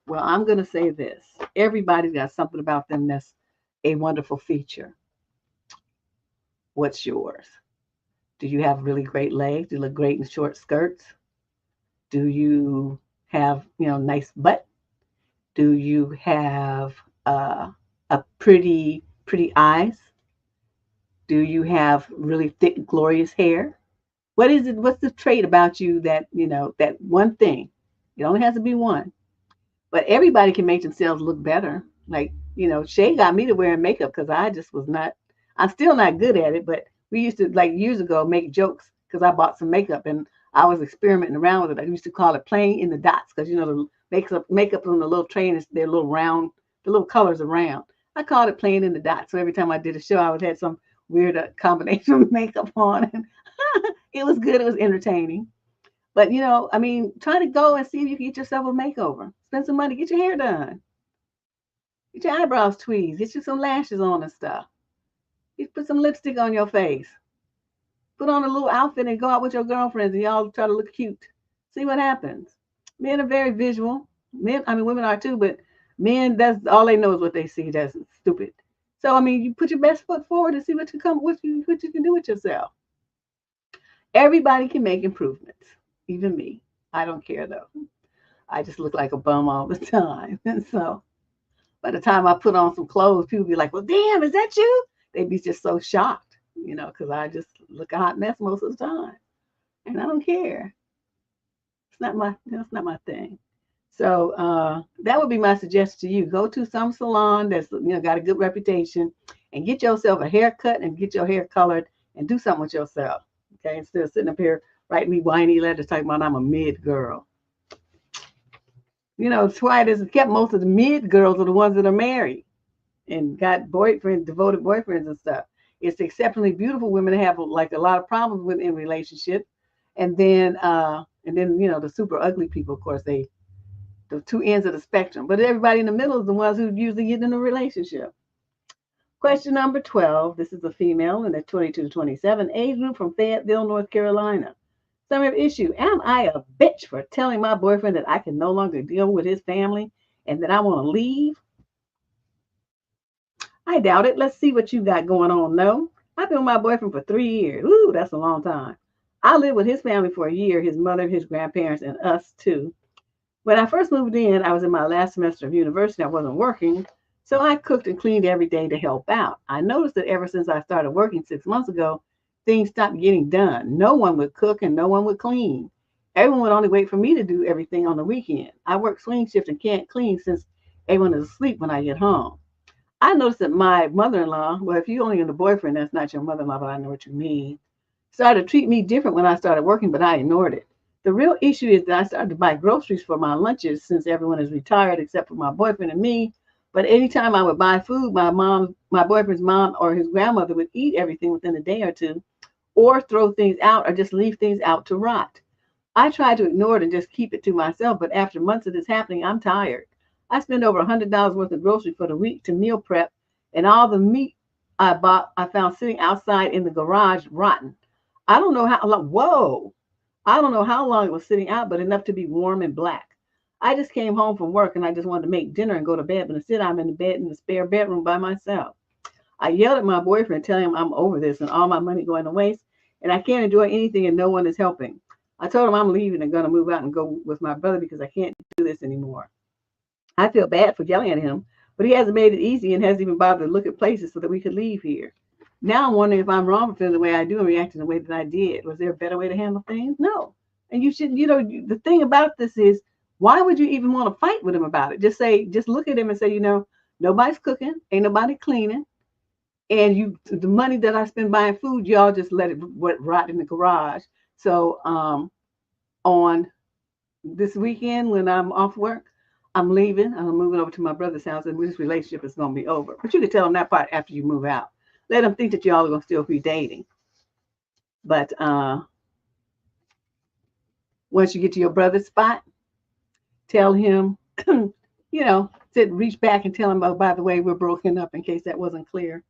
Speaker 1: Well, I'm going to say this. Everybody's got something about them that's a wonderful feature. What's yours? Do you have really great legs? Do you look great in short skirts? Do you have, nice butt? Do you have a pretty eyes? Do you have really thick, glorious hair? What is it? What's the trait about you that, that one thing? It only has to be one. But everybody can make themselves look better. Like, Shay got me to wear makeup because I just was not, I'm still not good at it, but we used to, like years ago, make jokes because I bought some makeup and I was experimenting around with it. I used to call it playing in the dots because, the makeup on the little tray and they're little round, the little colors are round. I called it playing in the dots. So every time I did a show, I would have some weird combination of makeup on. And it was good. It was entertaining. But, try to go and see if you can get yourself a makeover. Spend some money, get your hair done. Get your eyebrows tweezed. Get you some lashes on and stuff. You put some lipstick on your face. Put on a little outfit and go out with your girlfriends and y'all try to look cute. See what happens. Men are very visual. Women are too, but men, that's all they know is what they see. That's stupid. So, you put your best foot forward and see what you can do with yourself. Everybody can make improvements. Even me. I don't care though. I just look like a bum all the time. And so by the time I put on some clothes, people be like, well, damn, is that you? They'd be just so shocked, because I just look a hot mess most of the time. And I don't care. That's not my thing. So that would be my suggestion to you. Go to some salon that's got a good reputation and get yourself a haircut and get your hair colored and do something with yourself. Okay, instead of sitting up here writing me whiny letters talking about I'm a mid girl. That's why it is kept most of the mid girls are the ones that are married and got boyfriends, devoted boyfriends and stuff. It's exceptionally beautiful women that have like a lot of problems with in relationships. And then the super ugly people, of course, the two ends of the spectrum. But everybody in the middle is the ones who usually get in a relationship. Question number 12. This is a female in the 22 to 27 age group from Fayetteville, North Carolina. Summary of issue. Am I a bitch for telling my boyfriend that I can no longer deal with his family and that I want to leave? I doubt it. Let's see what you got going on. No, I've been with my boyfriend for 3 years. Ooh, that's a long time. I lived with his family for a year, his mother, his grandparents, and us too. When I first moved in, I was in my last semester of university. I wasn't working, so I cooked and cleaned every day to help out. I noticed that ever since I started working 6 months ago, things stopped getting done. No one would cook and no one would clean. Everyone would only wait for me to do everything on the weekend. I work swing shift and can't clean since everyone is asleep when I get home. I noticed that my mother-in-law, well, if you only have a boyfriend, that's not your mother-in-law, but I know what you mean, started to treat me different when I started working, but I ignored it. The real issue is that I started to buy groceries for my lunches since everyone is retired except for my boyfriend and me. But anytime I would buy food, my boyfriend's mom or his grandmother would eat everything within a day or two, or throw things out or just leave things out to rot. I tried to ignore it and just keep it to myself, but after months of this happening, I'm tired. I spend over $100 worth of groceries for the week to meal prep, and all the meat I bought I found sitting outside in the garage rotten. I don't know how long. Whoa! I don't know how long it was sitting out, but enough to be warm and black. I just came home from work and I just wanted to make dinner and go to bed, but instead I'm in the bed in the spare bedroom by myself. I yelled at my boyfriend, telling him I'm over this and all my money going to waste, and I can't enjoy anything and no one is helping. I told him I'm leaving and going to move out and go with my brother because I can't do this anymore. I feel bad for yelling at him, but he hasn't made it easy and hasn't even bothered to look at places so that we could leave here. Now I'm wondering if I'm wrong for feeling the way I do and reacting the way that I did. Was there a better way to handle things? No. And you shouldn't, the thing about this is, why would you even want to fight with him about it? Just look at him and say, nobody's cooking, ain't nobody cleaning. And the money that I spend buying food, y'all just let it rot in the garage. So on this weekend when I'm off work, I'm leaving. I'm moving over to my brother's house, and this relationship is going to be over. But you can tell them that part after you move out. Let them think that y'all are going to still be dating. But once you get to your brother's spot, tell him, reach back and tell him, oh, by the way, we're broken up, in case that wasn't clear.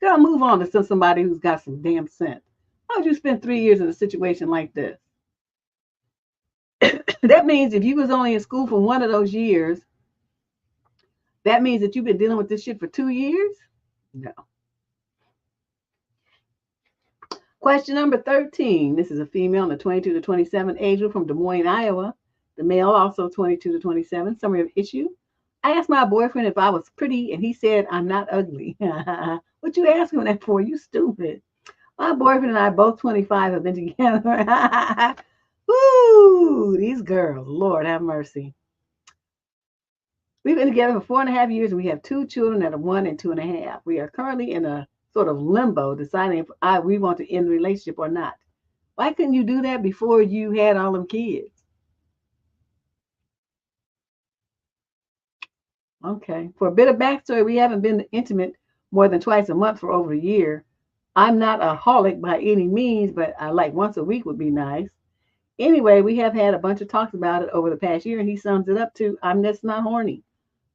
Speaker 1: Gotta move on to somebody who's got some damn sense. Why would you spend 3 years in a situation like this? That means if you was only in school for one of those years, that means that you've been dealing with this shit for 2 years? No. Question number 13. This is a female in the 22 to 27 age group from Des Moines, Iowa. The male also 22 to 27. Summary of issue. I asked my boyfriend if I was pretty, and he said I'm not ugly. What you asking that for? You stupid. My boyfriend and I, both 25, have been together. Woo! These girls, Lord have mercy. We've been together for 4.5 years, and we have 2 children that are 1 and 2.5. We are currently in a sort of limbo, deciding if we want to end the relationship or not. Why couldn't you do that before you had all them kids? Okay. For a bit of backstory, we haven't been intimate more than twice a month for over a year. I'm not a holic by any means, but I like once a week would be nice. Anyway, we have had a bunch of talks about it over the past year, and he sums it up to, I'm just not horny.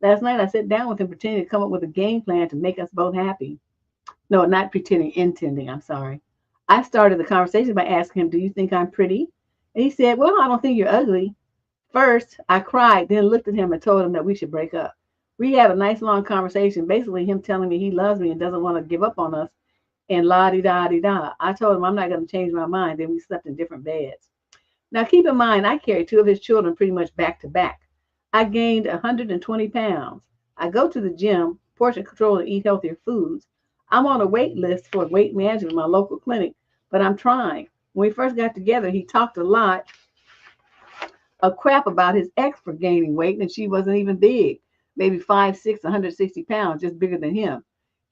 Speaker 1: Last night, I sat down with him pretending to come up with a game plan to make us both happy. No, not pretending, intending, I'm sorry. I started the conversation by asking him, do you think I'm pretty? And he said, well, I don't think you're ugly. First, I cried, then looked at him and told him that we should break up. We had a nice long conversation, basically him telling me he loves me and doesn't want to give up on us, and la-di-da-di-da. I told him I'm not going to change my mind. Then we slept in different beds. Now, keep in mind, I carry 2 of his children pretty much back to back. I gained 120 pounds. I go to the gym, portion control, and eat healthier foods. I'm on a wait list for weight management in my local clinic, but I'm trying. When we first got together, he talked a lot of crap about his ex for gaining weight, and she wasn't even big. Maybe 5'6", 160 pounds, just bigger than him.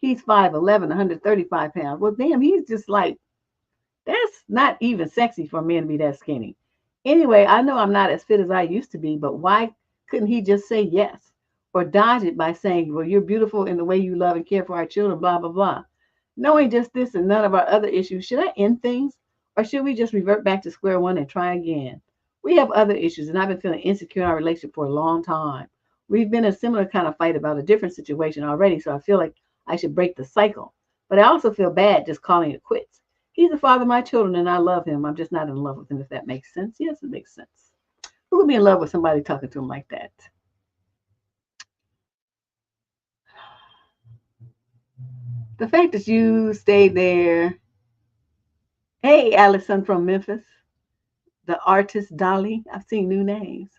Speaker 1: He's 5'11", 135 pounds. Well, damn, he's just like, that's not even sexy for a man to be that skinny. Anyway, I know I'm not as fit as I used to be, but why couldn't he just say yes? Or dodge it by saying, well, you're beautiful in the way you love and care for our children, blah, blah, blah. Knowing just this and none of our other issues, should I end things? Or should we just revert back to square one and try again? We have other issues, and I've been feeling insecure in our relationship for a long time. We've been in a similar kind of fight about a different situation already, so I feel like I should break the cycle. But I also feel bad just calling it quits. He's the father of my children, and I love him. I'm just not in love with him, if that makes sense. Yes, it makes sense. Who would be in love with somebody talking to him like that? The fact that you stayed there. Hey, Allison from Memphis, the artist Dolly. I've seen new names.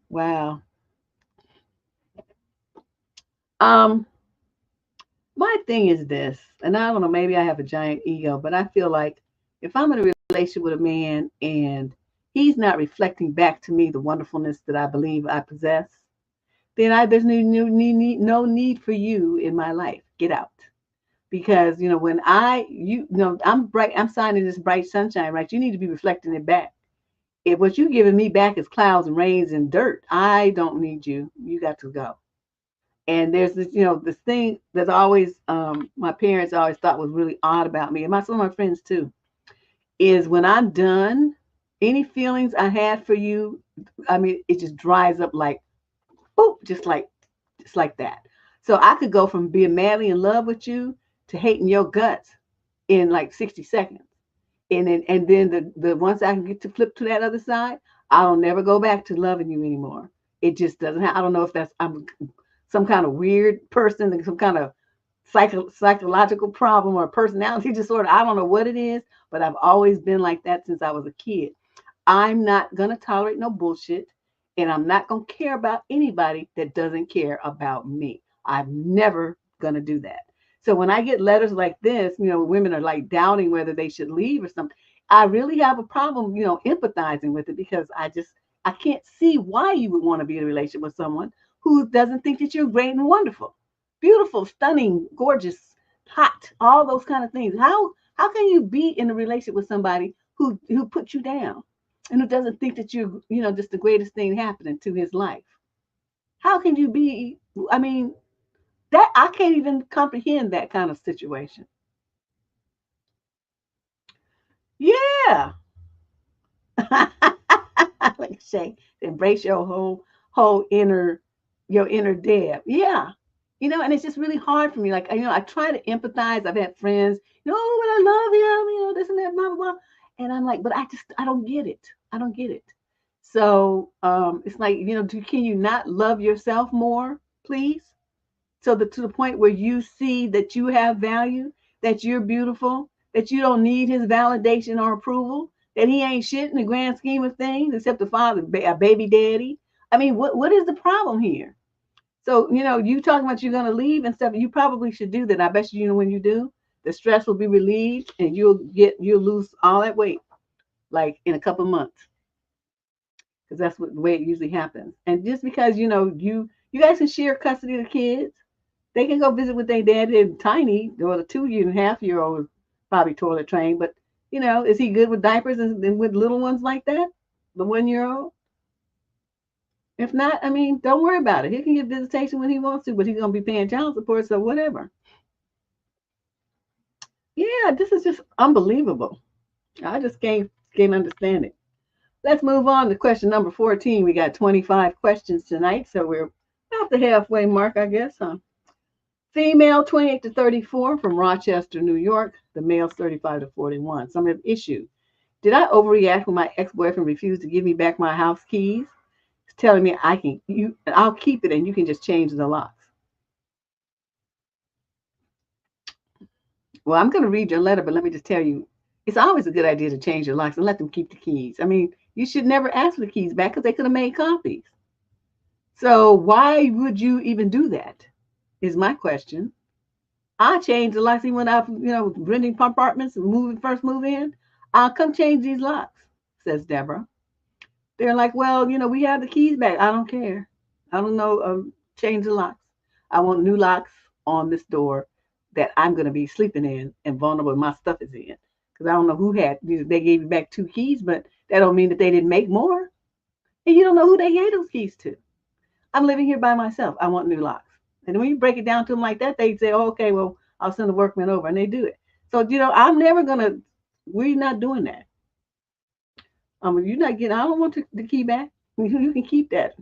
Speaker 1: Wow. Um, my thing is this, and I don't know, maybe I have a giant ego, but I feel like if I'm in a relationship with a man and he's not reflecting back to me the wonderfulness that I believe I possess, then there's no need for you in my life. Get out. Because when I'm bright, I'm shining this bright sunshine, right? You need to be reflecting it back. If what you're giving me back is clouds and rains and dirt, I don't need you. You got to go. And there's this thing that's always my parents always thought was really odd about me, and some of my friends too, is when I'm done, any feelings I had for you, I mean, it just dries up like, boop, just like that. So I could go from being madly in love with you to hating your guts in like 60 seconds. And then the once I can get to flip to that other side, I'll never go back to loving you anymore. It just doesn't I don't know if I'm some kind of weird person, some kind of psychological problem or personality disorder. I don't know what it is, but I've always been like that since I was a kid. I'm not going to tolerate no bullshit, and I'm not going to care about anybody that doesn't care about me. I'm never going to do that. So when I get letters like this, women are like doubting whether they should leave or something. I really have a problem, empathizing with it, because I can't see why you would want to be in a relationship with someone who doesn't think that you're great and wonderful, beautiful, stunning, gorgeous, hot, all those kind of things. How can you be in a relationship with somebody who puts you down and who doesn't think that you're, just the greatest thing happening to his life? How can you be? I mean, that I can't even comprehend that kind of situation. Yeah. Like say, embrace your whole inner Deb. Yeah. And it's just really hard for me. Like, I try to empathize. I've had friends, but I love him, this and that, blah, blah, blah. And I'm like, but I don't get it. I don't get it. So it's like, can you not love yourself more, please? So to the point where you see that you have value, that you're beautiful, that you don't need his validation or approval, that he ain't shit in the grand scheme of things except the father, a baby daddy. I mean, what is the problem here? So, you talking about you're going to leave and stuff, you probably should do that. I bet when you do, the stress will be relieved and you'll lose all that weight like in a couple months, because that's the way it usually happens. And just because, you guys can share custody of the kids, they can go visit with their dad. They're tiny, or the 2.5-year-old is probably toilet trained, but is he good with diapers and with little ones like that? The 1-year-old? If not, I mean, don't worry about it. He can get visitation when he wants to, but he's gonna be paying child support, so whatever. Yeah, this is just unbelievable. I just can't understand it. Let's move on to question number 14. We got 25 questions tonight, so we're about the halfway mark, I guess, huh? Female 28 to 34 from Rochester, New York. The male's 35 to 41. Some have issue. Did I overreact when my ex-boyfriend refused to give me back my house keys? He's telling me I'll keep it and you can just change the locks. Well, I'm going to read your letter, but let me just tell you, it's always a good idea to change your locks and let them keep the keys. I mean, you should never ask for the keys back because they could have made copies. So why would you even do that? Is my question. I changed the locks even when I, renting apartments and first move in. I'll come change these locks, says Deborah. They're like, well, we have the keys back. I don't care. I don't know. Change the locks. I want new locks on this door that I'm going to be sleeping in and vulnerable. My stuff is in, because I don't know who had. They gave you back 2 keys, but that don't mean that they didn't make more. And you don't know who they gave those keys to. I'm living here by myself. I want new locks. And when you break it down to them like that, they say, oh, okay, well, I'll send a workman over, and they do it. So, I'm never going to, we're not doing that. You're not getting, I don't want the key back. You can keep that.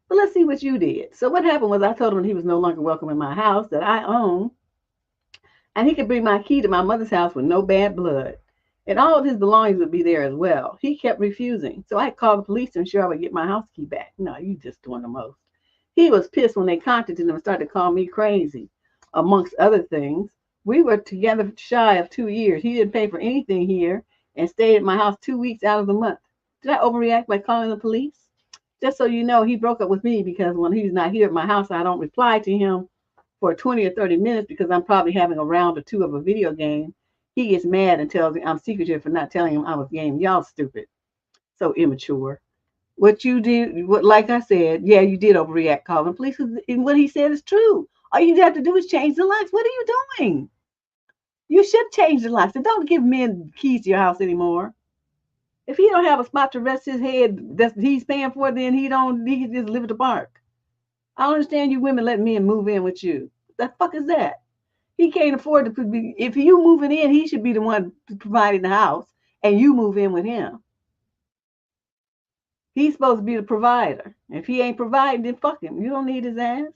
Speaker 1: But let's see what you did. So what happened was I told him he was no longer welcome in my house that I own, and he could bring my key to my mother's house with no bad blood. And all of his belongings would be there as well. He kept refusing. So I called the police to ensure I would get my house key back. No, you just doing the most. He was pissed when they contacted him and started to call me crazy, amongst other things. We were together shy of 2 years. He didn't pay for anything here and stayed at my house 2 weeks out of the month. Did I overreact by calling the police? Just so you know, he broke up with me because when he's not here at my house, I don't reply to him for 20 or 30 minutes because I'm probably having a round or two of a video game. He gets mad and tells me I'm secretive for not telling him I was gaming. Y'all stupid. So immature. What you did, like I said, yeah, you did overreact calling the police. And what he said is true. All you have to do is change the locks. What are you doing? You should change the locks. And don't give men keys to your house anymore. If he don't have a spot to rest his head that he's paying for, then he can just live at the park. I don't understand you women letting men move in with you. What the fuck is that? He can't afford to be, if you moving in, he should be the one providing the house and you move in with him. He's supposed to be the provider. If he ain't providing, then fuck him. You don't need his ass.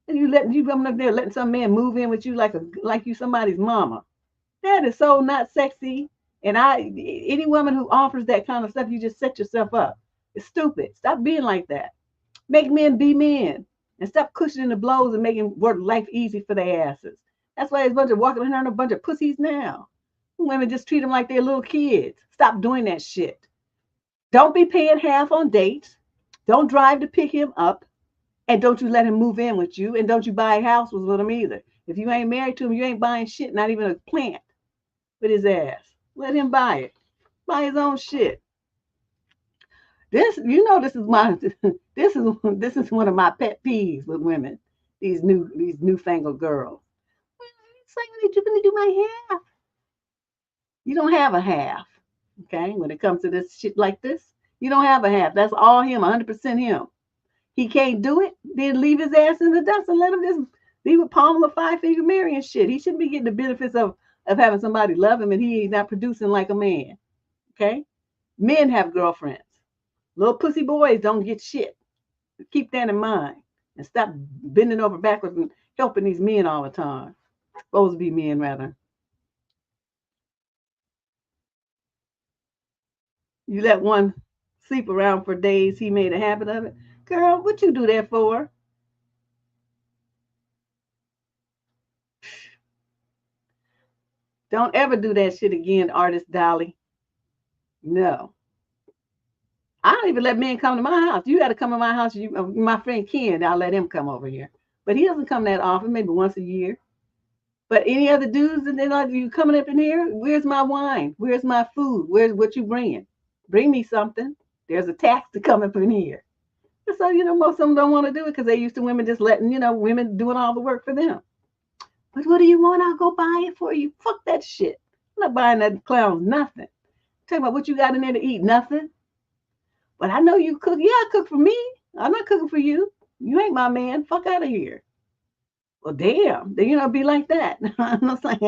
Speaker 1: And you coming up there letting some man move in with you like you somebody's mama. That is so not sexy. And any woman who offers that kind of stuff, you just set yourself up. It's stupid. Stop being like that. Make men be men. And stop cushioning the blows and making work life easy for their asses. That's why there's a bunch of walking around a bunch of pussies now. Women just treat them like they're little kids. Stop doing that shit. Don't be paying half on dates. Don't drive to pick him up. And don't you let him move in with you. And don't you buy houses with him either. If you ain't married to him, you ain't buying shit, not even a plant with his ass. Let him buy it. Buy his own shit. This is one of my pet peeves with women. These newfangled girls. It's like, when you're gonna do my half. You don't have a half. Okay, when it comes to this shit like this, you don't have a half. That's all him, 100% him. He can't do it, then leave his ass in the dust and let him just be with Pamela 5-figure Mary and shit. He shouldn't be getting the benefits of having somebody love him and he ain't not producing like a man. Okay? Men have girlfriends. Little pussy boys don't get shit. Keep that in mind. And stop bending over backwards and helping these men all the time. Supposed to be men, rather. You let one sleep around for days, he made a habit of it. Girl, what you do that for? Don't ever do that shit again, Artist Dolly. No. I don't even let men come to my house. You got to come to my house. My friend Ken, I'll let him come over here. But he doesn't come that often, maybe once a year. But any other dudes, and then like, you coming up in here, where's my wine? Where's my food? Where's what you bringing? Bring me something. There's a tax to come up in here. So, most of them don't want to do it because they're used to women just letting, women doing all the work for them. But what do you want? I'll go buy it for you. Fuck that shit. I'm not buying that clown nothing. Tell me about what you got in there to eat. Nothing. But I know you cook. Yeah, I cook for me. I'm not cooking for you. You ain't my man. Fuck out of here. Well, damn. Then, be like that. I'm saying,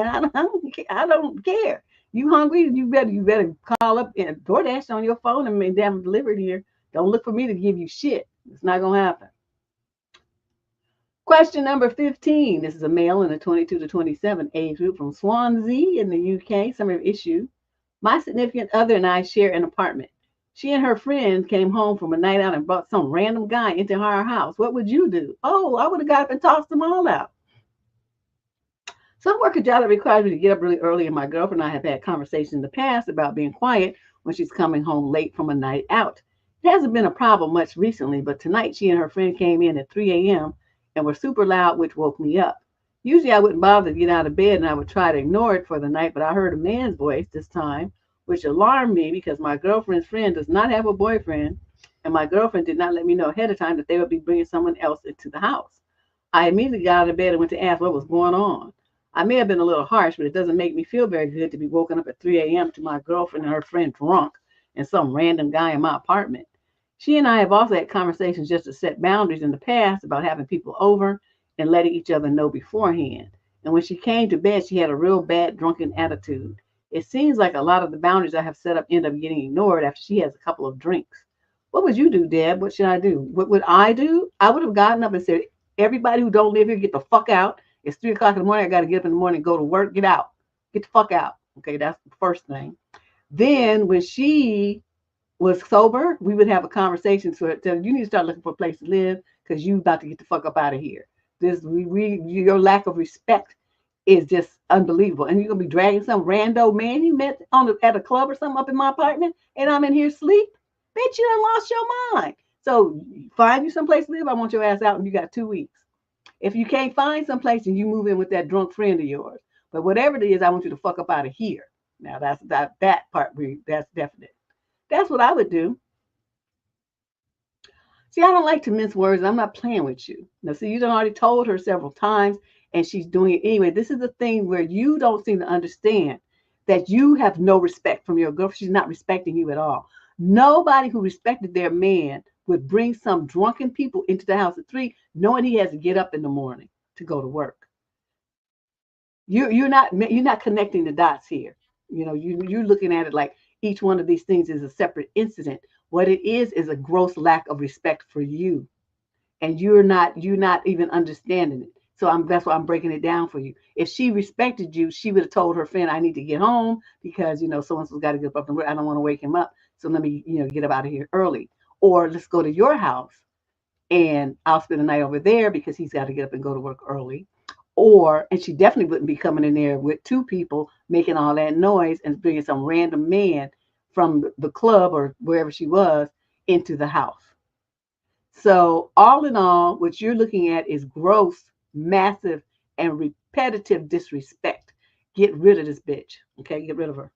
Speaker 1: I don't care. You hungry? You better call up and DoorDash on your phone and make them delivered here. Don't look for me to give you shit. It's not going to happen. Question number 15. This is a male in the 22 to 27 age group from Swansea in the UK. Summary of issue. My significant other and I share an apartment. She and her friend came home from a night out and brought some random guy into our house. What would you do? Oh, I would have got up and tossed them all out. Some work a job that requires me to get up really early, and my girlfriend and I have had conversations in the past about being quiet when she's coming home late from a night out. It hasn't been a problem much recently, but tonight she and her friend came in at 3 a.m. and were super loud, which woke me up. Usually I wouldn't bother to get out of bed and I would try to ignore it for the night, but I heard a man's voice this time, which alarmed me because my girlfriend's friend does not have a boyfriend, and my girlfriend did not let me know ahead of time that they would be bringing someone else into the house. I immediately got out of bed and went to ask what was going on. I may have been a little harsh, but it doesn't make me feel very good to be woken up at 3 a.m. to my girlfriend and her friend drunk and some random guy in my apartment. She and I have also had conversations just to set boundaries in the past about having people over and letting each other know beforehand. And when she came to bed, she had a real bad drunken attitude. It seems like a lot of the boundaries I have set up end up getting ignored after she has a couple of drinks. What would you do, Deb? What should I do? What would I do? I would have gotten up and said, everybody who don't live here, get the fuck out. It's 3 o'clock in the morning. I got to get up in the morning and go to work. Get out. Get the fuck out. Okay, that's the first thing. Then when she was sober, we would have a conversation. So you need to start looking for a place to live because you about to get the fuck up out of here. Your lack of respect is just unbelievable. And you're gonna be dragging some rando man you met at a club or something up in my apartment, and I'm in here asleep. Bitch, you done lost your mind. So find you some place to live. I want your ass out, and you got 2 weeks. If you can't find some place, and you move in with that drunk friend of yours. But whatever it is, I want you to fuck up out of here. Now that's that part. That's definite. That's what I would do. See, I don't like to mince words. I'm not playing with you. Now, see, you done already told her several times, and she's doing it anyway. This is the thing where you don't seem to understand that you have no respect from your girlfriend. She's not respecting you at all. Nobody who respected their man would bring some drunken people into the house at 3, knowing he has to get up in the morning to go to work. You're not connecting the dots here. You're looking at it like each one of these things is a separate incident. What it is a gross lack of respect for you, and you're not even understanding it. So that's why I'm breaking it down for you. If she respected you, she would have told her friend, I need to get home because so-and-so's got to get up and work. I don't want to wake him up, so let me get up out of here early, or let's go to your house and I'll spend the night over there because he's got to get up and go to work early. And she definitely wouldn't be coming in there with 2 people making all that noise and bringing some random man from the club or wherever she was into the house. So all in all, what you're looking at is gross, massive, and repetitive disrespect. Get rid of this bitch. Okay, get rid of her.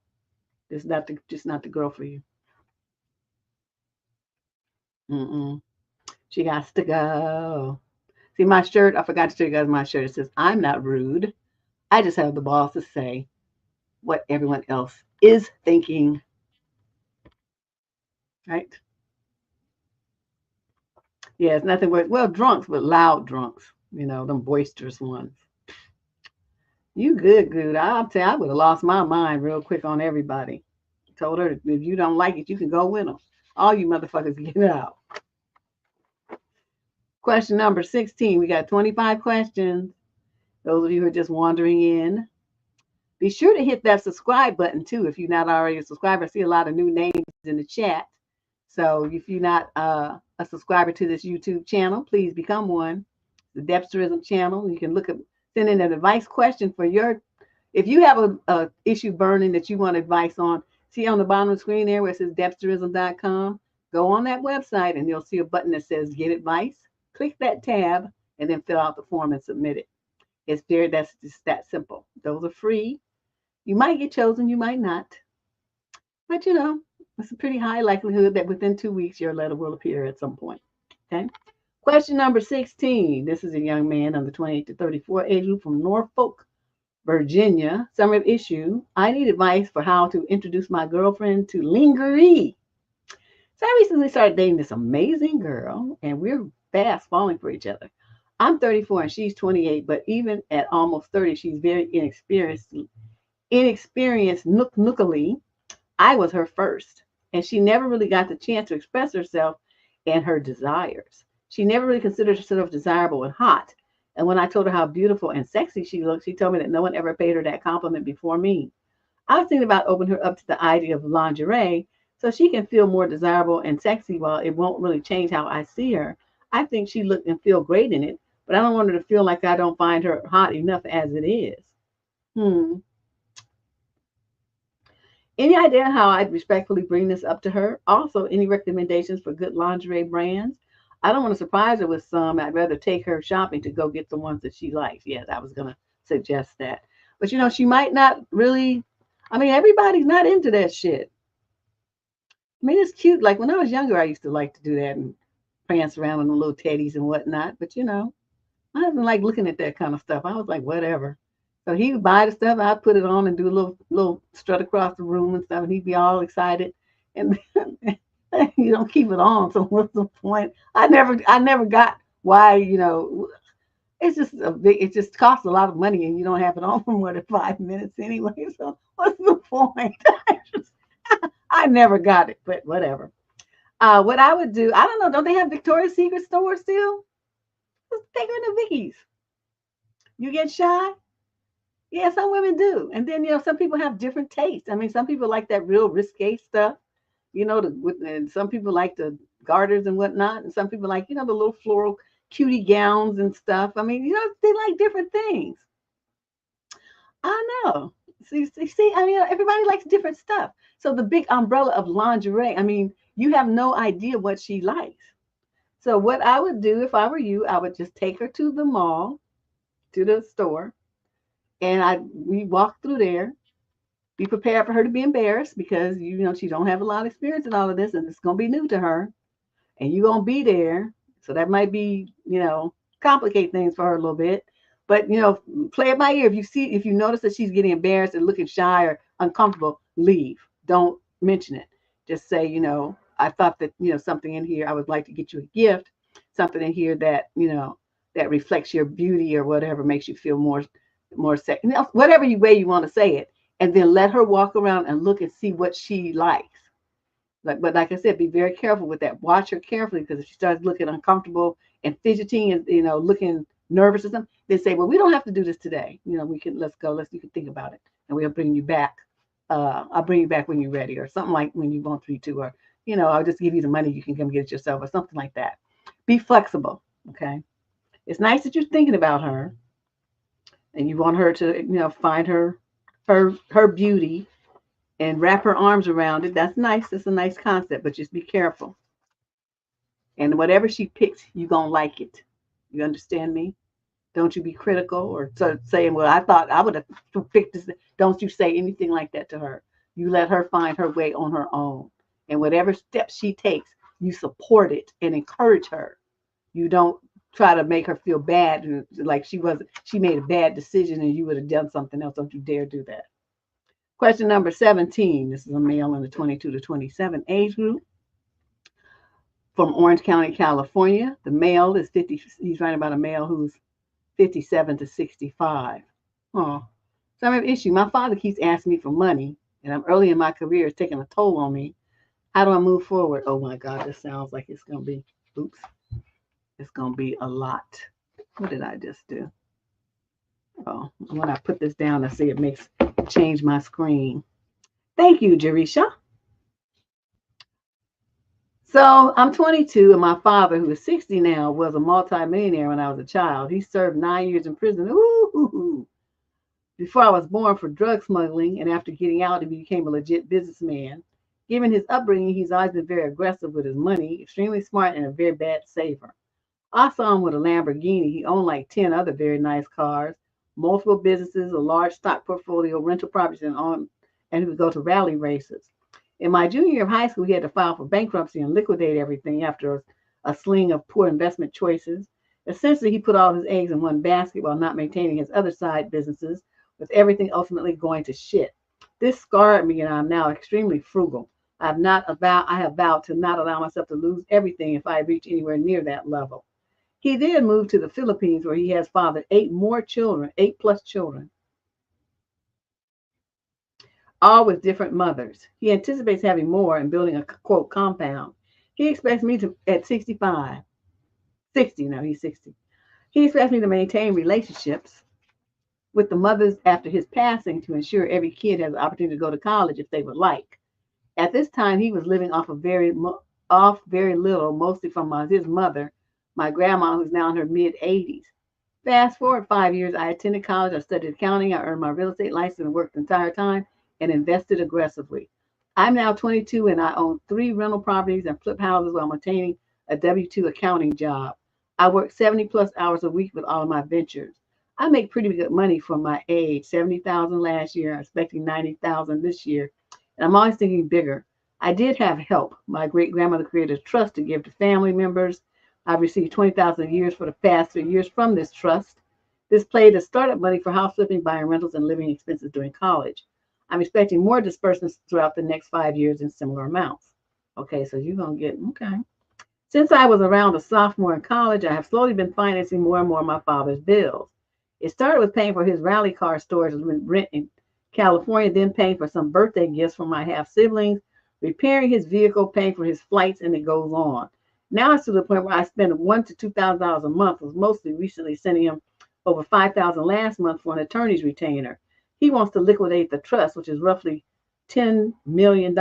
Speaker 1: It's just not the girl for you. She got to go. See my shirt? I forgot to show you guys my shirt. It says, I'm not rude. I just have the balls to say what everyone else is thinking. Right? Yeah, it's nothing worse. Well, drunks, but loud drunks. Them boisterous ones. You good. I'll tell you, I would have lost my mind real quick on everybody. Told her, if you don't like it, you can go with them. All you motherfuckers get out. Question number 16. We got 25 questions. Those of you who are just wandering in. Be sure to hit that subscribe button, too, if you're not already a subscriber. I see a lot of new names in the chat. So if you're not a subscriber to this YouTube channel, please become one. The Debsterism channel. You can send in an advice question for if you have a issue burning that you want advice on, see on the bottom of the screen there where it says Debsterism.com. Go on that website and you'll see a button that says Get Advice. Click that tab and then fill out the form and submit it. That's just that simple. Those are free. You might get chosen, you might not. But it's a pretty high likelihood that within 2 weeks your letter will appear at some point. Okay. Question number 16. This is a young man under 28 to 34 age group from Norfolk, Virginia. Summary of issue. I need advice for how to introduce my girlfriend to lingerie. So I recently started dating this amazing girl, and we're fast falling for each other. I'm 34 and she's 28, but even at almost 30, she's very inexperienced nookily. I was her first, and she never really got the chance to express herself and her desires. She never really considered herself desirable and hot. And when I told her how beautiful and sexy she looked, she told me that no one ever paid her that compliment before me. I was thinking about opening her up to the idea of lingerie so she can feel more desirable and sexy while it won't really change how I see her. I think she looked and feel great in it, but I don't want her to feel like I don't find her hot enough as it is. Any idea how I'd respectfully bring this up to her? Also, any recommendations for good lingerie brands? I don't want to surprise her with some. I'd rather take her shopping to go get the ones that she likes. Yes, I was going to suggest that. But, she might not really, everybody's not into that shit. It's cute. Like when I was younger, I used to like to do that and prance around with the little teddies and whatnot. But, I didn't like looking at that kind of stuff. I was like, whatever. So he would buy the stuff, I'd put it on and do a little strut across the room and stuff, and he'd be all excited. And You don't keep it on. So what's the point? I never got why, it's just it just costs a lot of money and you don't have it on for more than 5 minutes anyway. So what's the point? I never got it, but whatever. What I would do, I don't know, don't they have Victoria's Secret stores still? Just take her to Vicky's. You get shy? Yeah, some women do. And then, some people have different tastes. I mean, some people like that real risque stuff, and some people like the garters and whatnot. And some people like, the little floral cutie gowns and stuff. I mean, they like different things. I know. See, I mean, everybody likes different stuff. So the big umbrella of lingerie, I mean, you have no idea what she likes. So what I would do if I were you, I would just take her to the mall, to the store, and we walk through there. Be prepared for her to be embarrassed because she don't have a lot of experience in all of this, and it's gonna be new to her, and you're gonna be there. So that might be, complicate things for her a little bit. But play it by ear. If you notice that she's getting embarrassed and looking shy or uncomfortable, leave. Don't mention it. Just say, I thought that, something in here, I would like to get you a gift, something in here that, that reflects your beauty or whatever, makes you feel more sex, whatever way you want to say it. And then let her walk around and look and see what she likes. But like I said, be very careful with that. Watch her carefully, because if she starts looking uncomfortable and fidgeting and looking nervous or something, they say, well, we don't have to do this today. Let's go. You can think about it, and we'll bring you back. I'll bring you back when you're ready, or something like when you want me to, or I'll just give you the money. You can come get it yourself, or something like that. Be flexible. Okay. It's nice that you're thinking about her, and you want her to find her beauty and wrap her arms around it. That's nice. That's a nice concept, but just be careful. And whatever she picks, you're going to like it. You understand me? Don't you be critical or saying, well, I thought I would have picked this. Don't you say anything like that to her. You let her find her way on her own. And whatever steps she takes, you support it and encourage her. You don't try to make her feel bad and like she made a bad decision and you would have done something else. Don't you dare do that. Question number 17. This is a male in the 22 to 27 age group from Orange County, California. The male is 50. He's writing about a male who's 57 to 65. Oh, so I have an issue. My father keeps asking me for money, and I'm early in my career. It's taking a toll on me. How do I move forward? Oh my God, this sounds like it's going to be, it's going to be a lot. What did I just do? Oh, when I put this down, I see it change my screen. Thank you, Jerisha. So I'm 22, and my father, who is 60 now, was a multimillionaire when I was a child. He served 9 years in prison. Ooh, before I was born for drug smuggling, and after getting out, he became a legit businessman. Given his upbringing, he's always been very aggressive with his money, extremely smart, and a very bad saver. I saw him with a Lamborghini. He owned like 10 other very nice cars, multiple businesses, a large stock portfolio, rental properties, and he would go to rally races. In my junior year of high school, he had to file for bankruptcy and liquidate everything after a sling of poor investment choices. Essentially, he put all his eggs in one basket while not maintaining his other side businesses, with everything ultimately going to shit. This scarred me, and I'm now extremely frugal. I have vowed to not allow myself to lose everything if I reach anywhere near that level. He then moved to the Philippines, where he has fathered 8+ children, all with different mothers. He anticipates having more and building a, quote, compound. He expects me to, at 65, 60 now, he's 60. He expects me to maintain relationships with the mothers after his passing to ensure every kid has the opportunity to go to college if they would like. At this time, he was living off very little, mostly from his mother, my grandma, who's now in her mid-80s. Fast forward 5 years, I attended college, I studied accounting, I earned my real estate license and worked the entire time and invested aggressively. I'm now 22 and I own 3 rental properties and flip houses while maintaining a W-2 accounting job. I work 70+ hours a week with all of my ventures. I make pretty good money for my age, $70,000 last year, I'm expecting $90,000 this year, and I'm always thinking bigger. I did have help. My great-grandmother created a trust to give to family members. I've received $20,000 a year for the past 3 years from this trust. This played as startup money for house flipping, buying rentals, and living expenses during college. I'm expecting more disbursements throughout the next 5 years in similar amounts. Okay, so you're going to get, okay. Since I was around a sophomore in college, I have slowly been financing more and more of my father's bills. It started with paying for his rally car storage and rent in California, then paying for some birthday gifts for my half siblings, repairing his vehicle, paying for his flights, and it goes on. Now it's to the point where I spend $1,000 to $2,000 a month, was mostly recently sending him over $5,000 last month for an attorney's retainer. He wants to liquidate the trust, which is roughly $10 million.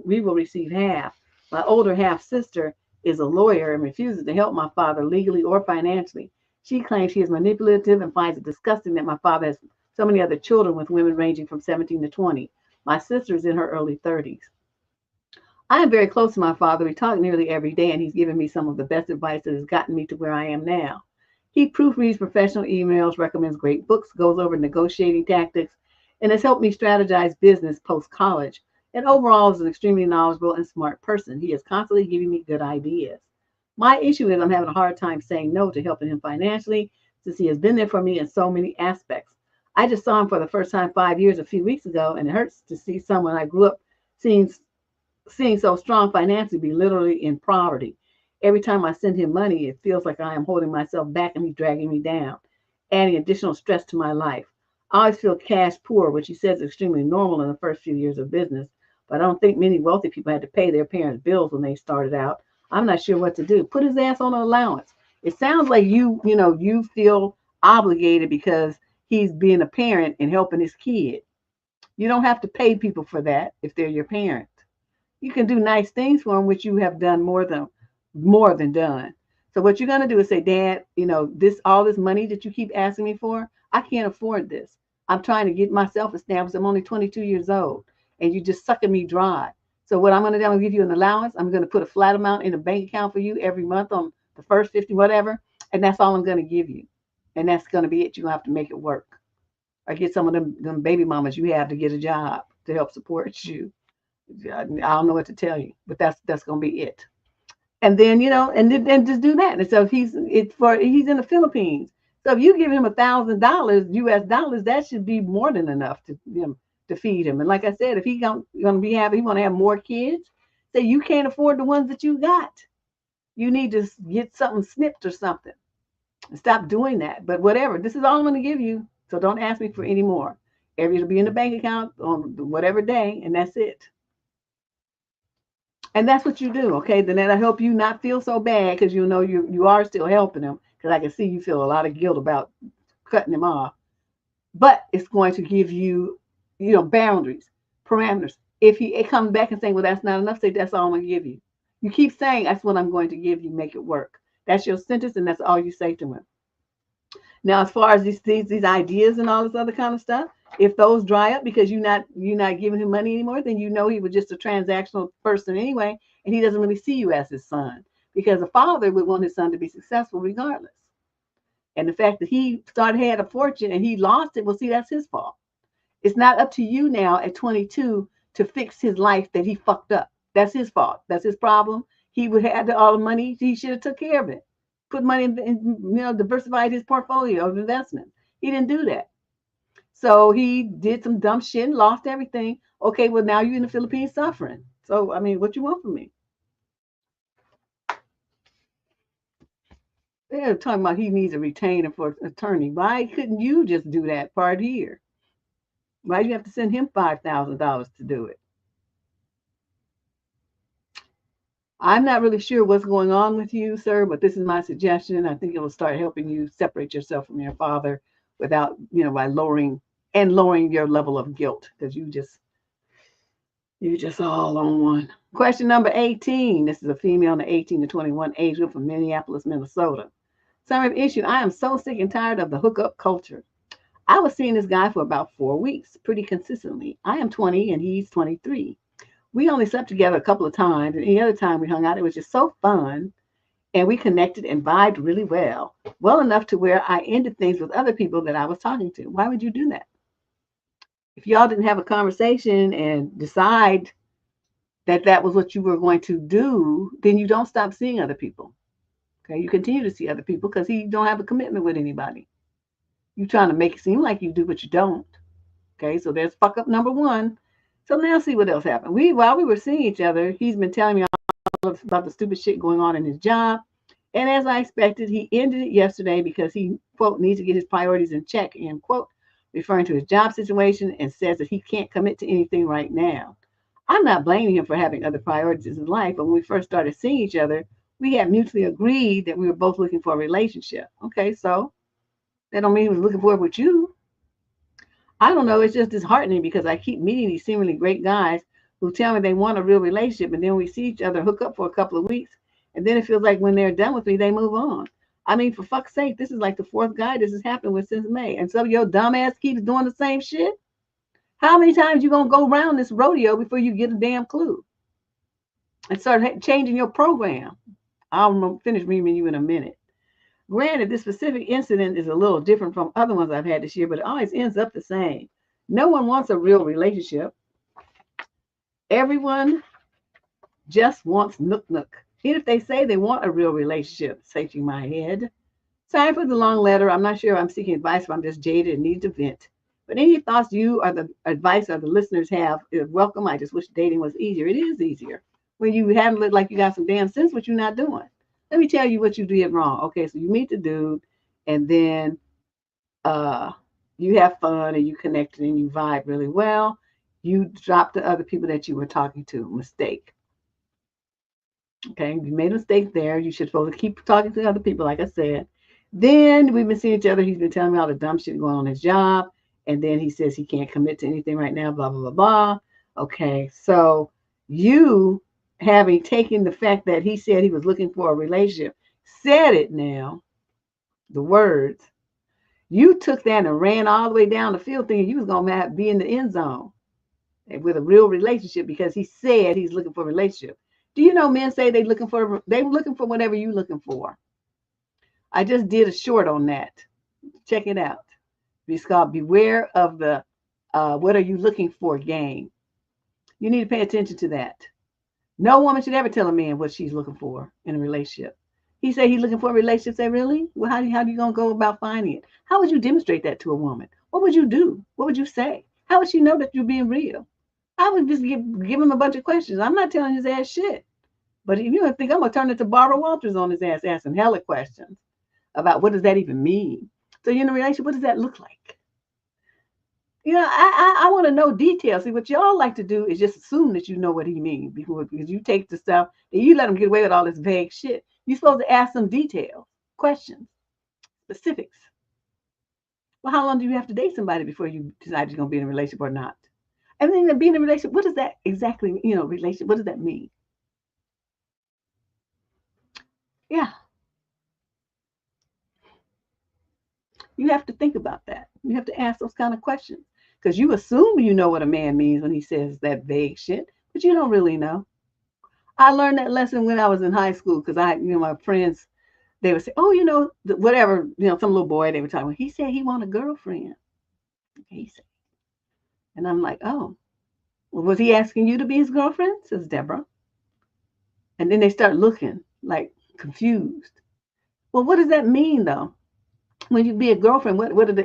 Speaker 1: We will receive half. My older half sister is a lawyer and refuses to help my father legally or financially. She claims she is manipulative and finds it disgusting that my father has so many other children with women ranging from 17 to 20. My sister is in her early 30s. I am very close to my father. We talk nearly every day, and he's given me some of the best advice that has gotten me to where I am now. He proofreads professional emails, recommends great books, goes over negotiating tactics, and has helped me strategize business post college. And overall, is an extremely knowledgeable and smart person. He is constantly giving me good ideas. My issue is I'm having a hard time saying no to helping him financially since he has been there for me in so many aspects. I just saw him for the first time 5 years a few weeks ago, and it hurts to see someone I grew up seeing so strong financially be literally in poverty. Every time I send him money, it feels like I am holding myself back and he's dragging me down, adding additional stress to my life. I always feel cash poor, which he says is extremely normal in the first few years of business, but I don't think many wealthy people had to pay their parents' bills when they started out. I'm not sure what to do. Put his ass on an allowance. It sounds like you feel obligated because he's being a parent and helping his kid. You don't have to pay people for that if they're your parent. You can do nice things for them, which you have done more than done. So what you're gonna do is say, Dad, this all this money that you keep asking me for, I can't afford this. I'm trying to get myself established. I'm only 22 years old, and you're just sucking me dry. So what I'm gonna do, I'm gonna give you an allowance. I'm gonna put a flat amount in a bank account for you every month on the first 50, whatever, and that's all I'm gonna give you. And that's gonna be it. You're gonna have to make it work. Or get some of them baby mamas you have to get a job to help support you. I don't know what to tell you, but that's gonna be it. And then and just do that. And so if he's in the Philippines, so if you give him $1,000 US dollars, that should be more than enough to feed him. And like I said, if he gonna be happy, he want to have more kids. Say you can't afford the ones that you got. You need to get something snipped or something. And stop doing that. But whatever, this is all I'm going to give you. So don't ask me for any more. It'll be in the bank account on whatever day, and that's it. And that's what you do, okay? Then that'll help you not feel so bad because you are still helping him. Because I can see you feel a lot of guilt about cutting him off. But it's going to give you, boundaries, parameters. If he comes back and saying, well, that's not enough, say that's all I'm going to give you. You keep saying that's what I'm going to give you, make it work. That's your sentence, and that's all you say to him. Now, as far as these ideas and all this other kind of stuff, if those dry up because you're not giving him money anymore, then he was just a transactional person anyway, and he doesn't really see you as his son because a father would want his son to be successful regardless. And the fact that he had a fortune and he lost it, well, see, that's his fault. It's not up to you now at 22 to fix his life that he fucked up. That's his fault. That's his problem. He would have all the money. He should have took care of it. Put money in, diversified his portfolio of investments. He didn't do that. So he did some dumb shit and lost everything. Okay, well, now you're in the Philippines suffering. So, I mean, what you want from me? They're talking about he needs a retainer for an attorney. Why couldn't you just do that part here? Why do you have to send him $5,000 to do it? I'm not really sure what's going on with you, sir, but this is my suggestion. I think it will start helping you separate yourself from your father without, by lowering your level of guilt because you're just all on one. Question number 18. This is a female in the 18 to 21 age group from Minneapolis, Minnesota. Summary of issue. I am so sick and tired of the hookup culture. I was seeing this guy for about 4 weeks, pretty consistently. I am 20 and he's 23. We only slept together a couple of times, and any other time we hung out, it was just so fun, and we connected and vibed really well enough to where I ended things with other people that I was talking to. Why would you do that? If y'all didn't have a conversation and decide that was what you were going to do, then you don't stop seeing other people. Okay, you continue to see other people because you don't have a commitment with anybody. You're trying to make it seem like you do, but you don't. Okay, so there's fuck up number one. So now see what else happened. While we were seeing each other, he's been telling me all about the stupid shit going on in his job. And as I expected, he ended it yesterday because he, quote, needs to get his priorities in check, end quote, referring to his job situation, and says that he can't commit to anything right now. I'm not blaming him for having other priorities in life, but when we first started seeing each other, we had mutually agreed that we were both looking for a relationship. Okay, so that don't mean he was looking for it with you. I don't know. It's just disheartening because I keep meeting these seemingly great guys who tell me they want a real relationship, and then we see each other hook up for a couple of weeks, and then it feels like when they're done with me, they move on. I mean, for fuck's sake, this is like the fourth guy this has happened with since May, and so your dumbass keeps doing the same shit. How many times you gonna go around this rodeo before you get a damn clue and start changing your program? I'll finish reading you in a minute. Granted, this specific incident is a little different from other ones I've had this year, but it always ends up the same. No one wants a real relationship. Everyone just wants nook nook. Even if they say they want a real relationship, shaking my head. Sorry for the long letter. I'm not sure if I'm seeking advice, if I'm just jaded and need to vent. But any thoughts you or the advice or the listeners have is welcome. I just wish dating was easier. It is easier when you handle it like you got some damn sense, what you're not doing. Let me tell you what you did wrong. Okay, so you meet the dude, and then uh, you have fun and you connect and you vibe really well. You drop the other people that you were talking to. Mistake. Okay, you made a mistake there. You should supposed to keep talking to other people, like I said. Then we've been seeing each other. He's been telling me all the dumb shit going on in his job. And then he says he can't commit to anything right now, blah, blah, blah, blah. Okay, so you having taken the fact that he said he was looking for a relationship, said it now, the words, you took that and ran all the way down the field thinking you was going to be in the end zone with a real relationship because he said he's looking for a relationship. Do you know men say they're looking for whatever you're looking for? I just did a short on that. Check it out. It's called Beware of the What Are You Looking For game. You need to pay attention to that. No woman should ever tell a man what she's looking for in a relationship. He said he's looking for a relationship. Say, really? Well, how are you going to go about finding it? How would you demonstrate that to a woman? What would you do? What would you say? How would she know that you're being real? I would just give him a bunch of questions. I'm not telling his ass shit. But if you don't think I'm going to turn it to Barbara Walters on his ass, asking hella questions about what does that even mean? So you're in a relationship, what does that look like? You know, I want to know details. See, what y'all like to do is just assume that you know what he means because you take the stuff and you let him get away with all this vague shit. You're supposed to ask some details, questions, specifics. Well, how long do you have to date somebody before you decide you're going to be in a relationship or not? And then to be in a relationship, what does that exactly, relationship, what does that mean? Yeah. You have to think about that. You have to ask those kind of questions because you assume you know what a man means when he says that vague shit, but you don't really know. I learned that lesson when I was in high school because my friends, they would say, oh, whatever, some little boy they were talking about. He said he want a girlfriend. He said, and I'm like, oh, well, was he asking you to be his girlfriend? Says Deborah. And then they start looking like confused. Well, what does that mean though? When you be a girlfriend, what is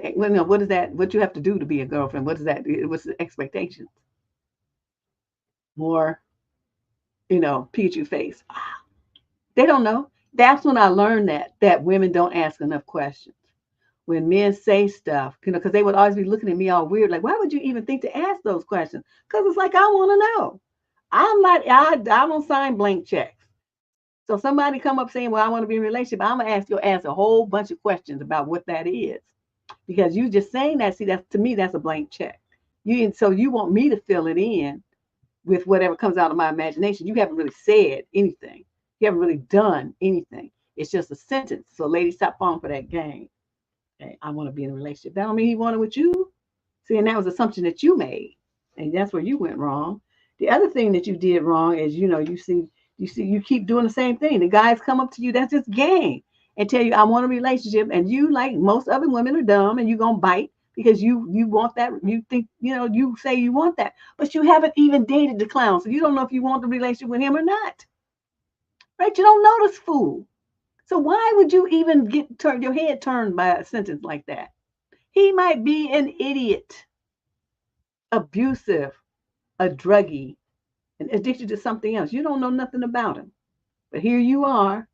Speaker 1: that? What you have to do to be a girlfriend? What is that? What's the expectations? More, Pikachu face. They don't know. That's when I learned that women don't ask enough questions. When men say stuff, because they would always be looking at me all weird, like, why would you even think to ask those questions? Because it's like I want to know. I don't sign blank checks. So somebody come up saying, well, I want to be in a relationship, I'm gonna ask a whole bunch of questions about what that is. Because you just saying that, see, that's to me, that's a blank check. So you want me to fill it in with whatever comes out of my imagination. You haven't really said anything. You haven't really done anything. It's just a sentence. So ladies, stop falling for that game. Okay, I want to be in a relationship. That don't mean he wanted with you. See, and that was an assumption that you made. And that's where you went wrong. The other thing that you did wrong is, you keep doing the same thing. The guys come up to you, that's just game, and tell you, I want a relationship. And you, like most other women, are dumb and you're going to bite because you want that. You think, you say you want that, but you haven't even dated the clown. So you don't know if you want the relationship with him or not. Right? You don't know this fool. So why would you even get your head turned by a sentence like that? He might be an idiot, abusive, a druggie and addicted to something else. You don't know nothing about him. But here you are,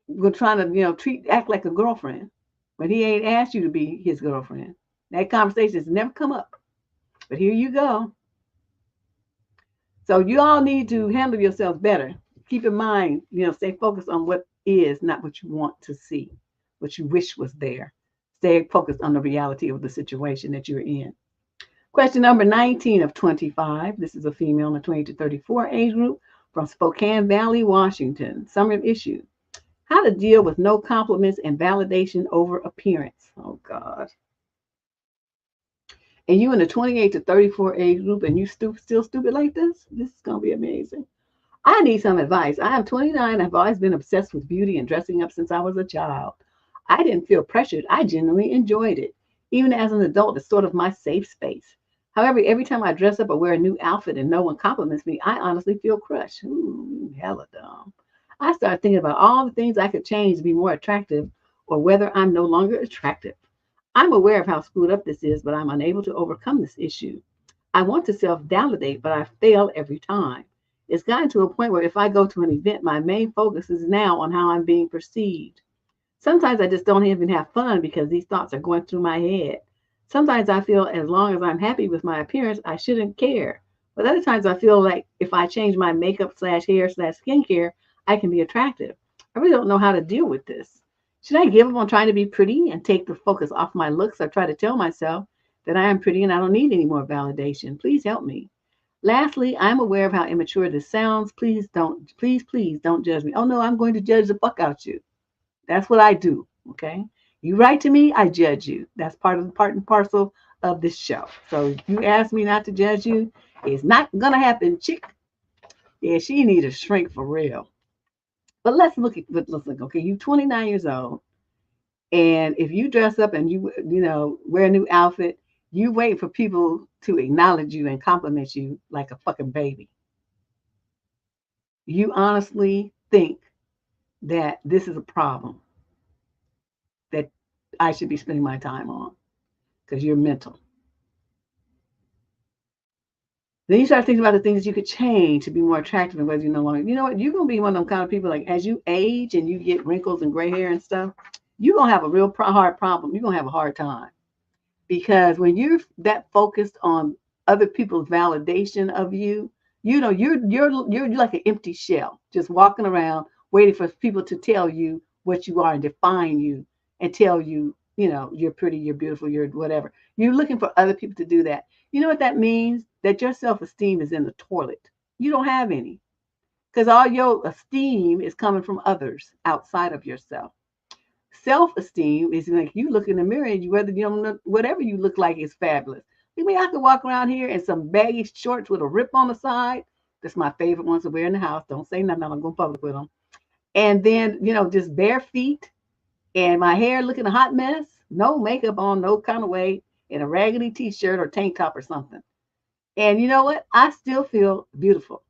Speaker 1: we're trying to, act like a girlfriend. But he ain't asked you to be his girlfriend. That conversation has never come up. But here you go. So you all need to handle yourselves better. Keep in mind, stay focused on what is, not what you want to see, what you wish was there. Stay focused on the reality of the situation that you're in. Question number 19 of 25. This is a female in the 20 to 34 age group from Spokane Valley, Washington. Summary of issue. How to deal with no compliments and validation over appearance. Oh, God. And you in the 28 to 34 age group and you still stupid like this? This is going to be amazing. I need some advice. I am 29. I've always been obsessed with beauty and dressing up since I was a child. I didn't feel pressured. I genuinely enjoyed it. Even as an adult, it's sort of my safe space. However, every time I dress up or wear a new outfit and no one compliments me, I honestly feel crushed. Ooh, hella dumb. I started thinking about all the things I could change to be more attractive or whether I'm no longer attractive. I'm aware of how screwed up this is, but I'm unable to overcome this issue. I want to self-validate, but I fail every time. It's gotten to a point where if I go to an event, my main focus is now on how I'm being perceived. Sometimes I just don't even have fun because these thoughts are going through my head. Sometimes I feel as long as I'm happy with my appearance, I shouldn't care. But other times I feel like if I change my makeup / hair / skincare, I can be attractive. I really don't know how to deal with this. Should I give up on trying to be pretty and take the focus off my looks or try to tell myself that I am pretty and I don't need any more validation? Please help me. Lastly, I'm aware of how immature this sounds. Please don't judge me. Oh no, I'm going to judge the fuck out you. That's what I do. Okay. You write to me, I judge you. That's part and parcel of this show. So if you ask me not to judge you, it's not gonna happen, chick. Yeah, she need to shrink for real. But let's look. Okay, you 29 years old, and if you dress up and you wear a new outfit, you wait for people to acknowledge you and compliment you like a fucking baby. You honestly think that this is a problem that I should be spending my time on because you're mental. Then you start thinking about the things you could change to be more attractive and whether you no longer, you know what, you're going to be one of them kind of people like as you age and you get wrinkles and gray hair and stuff, you're going to have a real hard problem. You're going to have a hard time because when you're that focused on other people's validation of you, you're like an empty shell, just walking around waiting for people to tell you what you are and define you and tell you, you're pretty, you're beautiful, you're whatever. You're looking for other people to do that. You know what that means? That your self-esteem is in the toilet. You don't have any because all your esteem is coming from others outside of yourself. Self-esteem is like you look in the mirror and whatever you look like is fabulous. I mean, I could walk around here in some baggy shorts with a rip on the side. That's my favorite ones to wear in the house. Don't say nothing. I'm going public with them. And then, just bare feet and my hair looking a hot mess. No makeup on, no kind of way, in a raggedy t-shirt or tank top or something. And you know what? I still feel beautiful.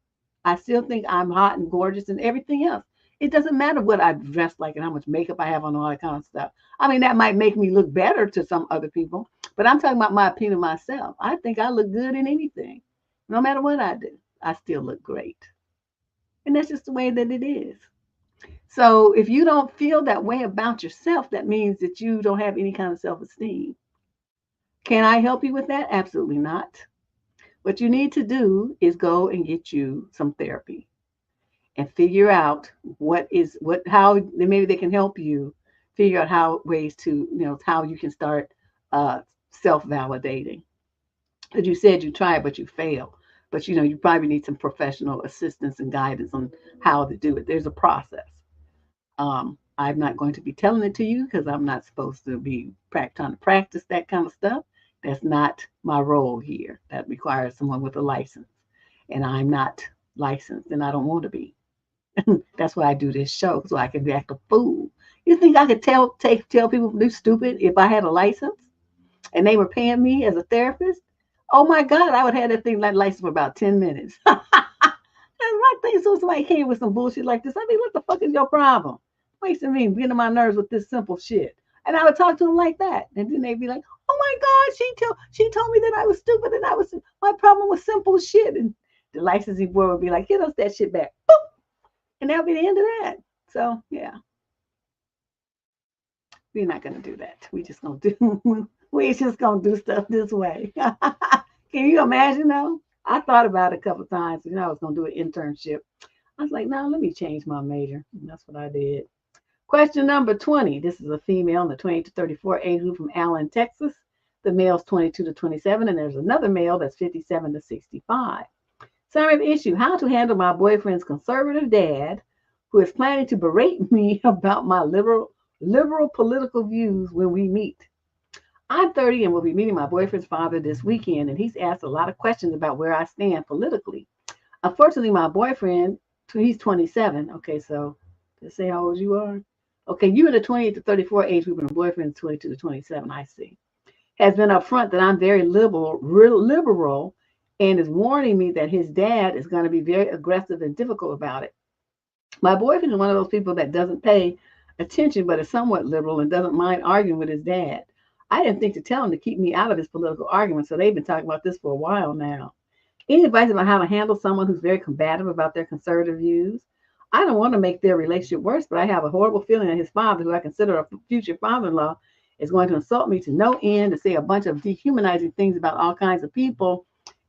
Speaker 1: I still think I'm hot and gorgeous and everything else. It doesn't matter what I dress like and how much makeup I have on, all that kind of stuff. I mean, that might make me look better to some other people, but I'm talking about my opinion of myself. I think I look good in anything. No matter what I do, I still look great. And that's just the way that it is. So if you don't feel that way about yourself, that means that you don't have any kind of self-esteem. Can I help you with that? Absolutely not. What you need to do is go and get you some therapy and figure out how maybe they can help you figure out how ways to, how you can start self-validating. As you said, you tried, but you failed. But, you probably need some professional assistance and guidance on how to do it. There's a process. I'm not going to be telling it to you because I'm not supposed to be trying to practice that kind of stuff. That's not my role here. That requires someone with a license. And I'm not licensed and I don't want to be. That's why I do this show, so I can act a fool. You think I could tell people to do stupid if I had a license and they were paying me as a therapist? Oh my God, I would have that thing like license for about 10 minutes. And my thing, so somebody came with some bullshit like this. I mean, what the fuck is your problem? Wasting me, getting on my nerves with this simple shit. And I would talk to them like that. And then they'd be like, Oh my God, she told me that I was stupid and my problem was simple shit. And the licensing board would be like, get us that shit back. Boop. And that'll be the end of that. So yeah, we're not gonna do that. We just gonna do stuff this way. Can you imagine though? I thought about it a couple times. I was gonna do an internship. I was like, no, let me change my major. And that's what I did. Question number 20. This is a female in the 20 to 34 age group from Allen, Texas. The male's 22 to 27, and there's another male that's 57 to 65. Summary of issue: how to handle my boyfriend's conservative dad who is planning to berate me about my liberal political views when we meet. I'm 30 and will be meeting my boyfriend's father this weekend, and he's asked a lot of questions about where I stand politically. Unfortunately, my boyfriend, he's 27. Okay, so let's say how old you are. Okay, you're in the 28 to 34 age group, and the boyfriend's 22 to 27. I see. Has been upfront that I'm very liberal, and is warning me that his dad is going to be very aggressive and difficult about it. My boyfriend is one of those people that doesn't pay attention, but is somewhat liberal and doesn't mind arguing with his dad. I didn't think to tell him to keep me out of his political arguments, so they've been talking about this for a while now. Any advice about how to handle someone who's very combative about their conservative views? I don't want to make their relationship worse, but I have a horrible feeling that his father, who I consider a future father-in-law, is going to insult me to no end, to say a bunch of dehumanizing things about all kinds of people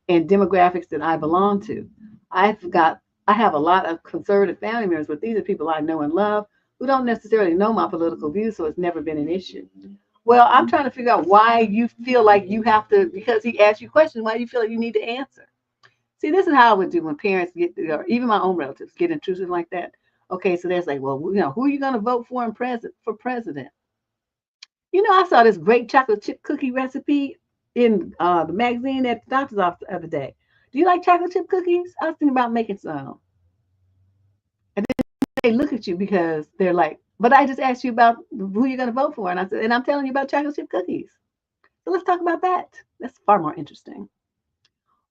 Speaker 1: and demographics that I belong to. I have a lot of conservative family members, but these are people I know and love who don't necessarily know my political views, so it's never been an issue. Well, I'm trying to figure out why you feel like you have to, because he asked you questions, why do you feel like you need to answer? See, this is how I would do when parents get, or even my own relatives get intrusive like that. Okay, so there's like, well, who are you going to vote for for president? I saw this great chocolate chip cookie recipe in the magazine at the doctor's office the other day. Do you like chocolate chip cookies? I was thinking about making some. And then they look at you because they're like, but I just asked you about who you're going to vote for. And I said, and I'm telling you about chocolate chip cookies. So let's talk about that. That's far more interesting.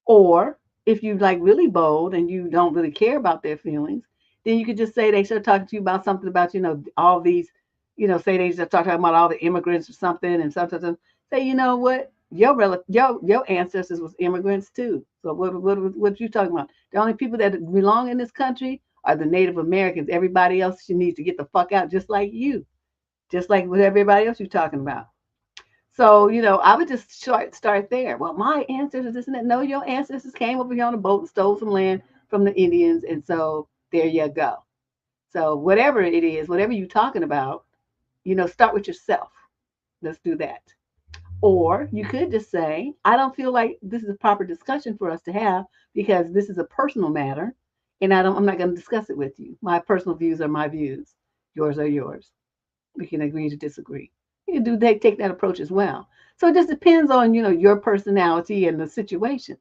Speaker 1: Or if you like really bold and you don't really care about their feelings, then you could just say they start talking to you about something about, all these, say they start talking about all the immigrants or something and something. Say, you know what? Your ancestors was immigrants too. So what you talking about? The only people that belong in this country are the Native Americans. Everybody else needs to get the fuck out, just like you, just like with everybody else you're talking about. So, I would just start there. Well, my ancestors, this and that. No, your ancestors came over here on a boat and stole some land from the Indians. And so there you go. So whatever it is, whatever you're talking about, start with yourself. Let's do that. Or you could just say, I don't feel like this is a proper discussion for us to have because this is a personal matter. And I'm not going to discuss it with you. My personal views are my views. Yours are yours. We can agree to disagree. You can take that approach as well. So it just depends on, your personality and the situation.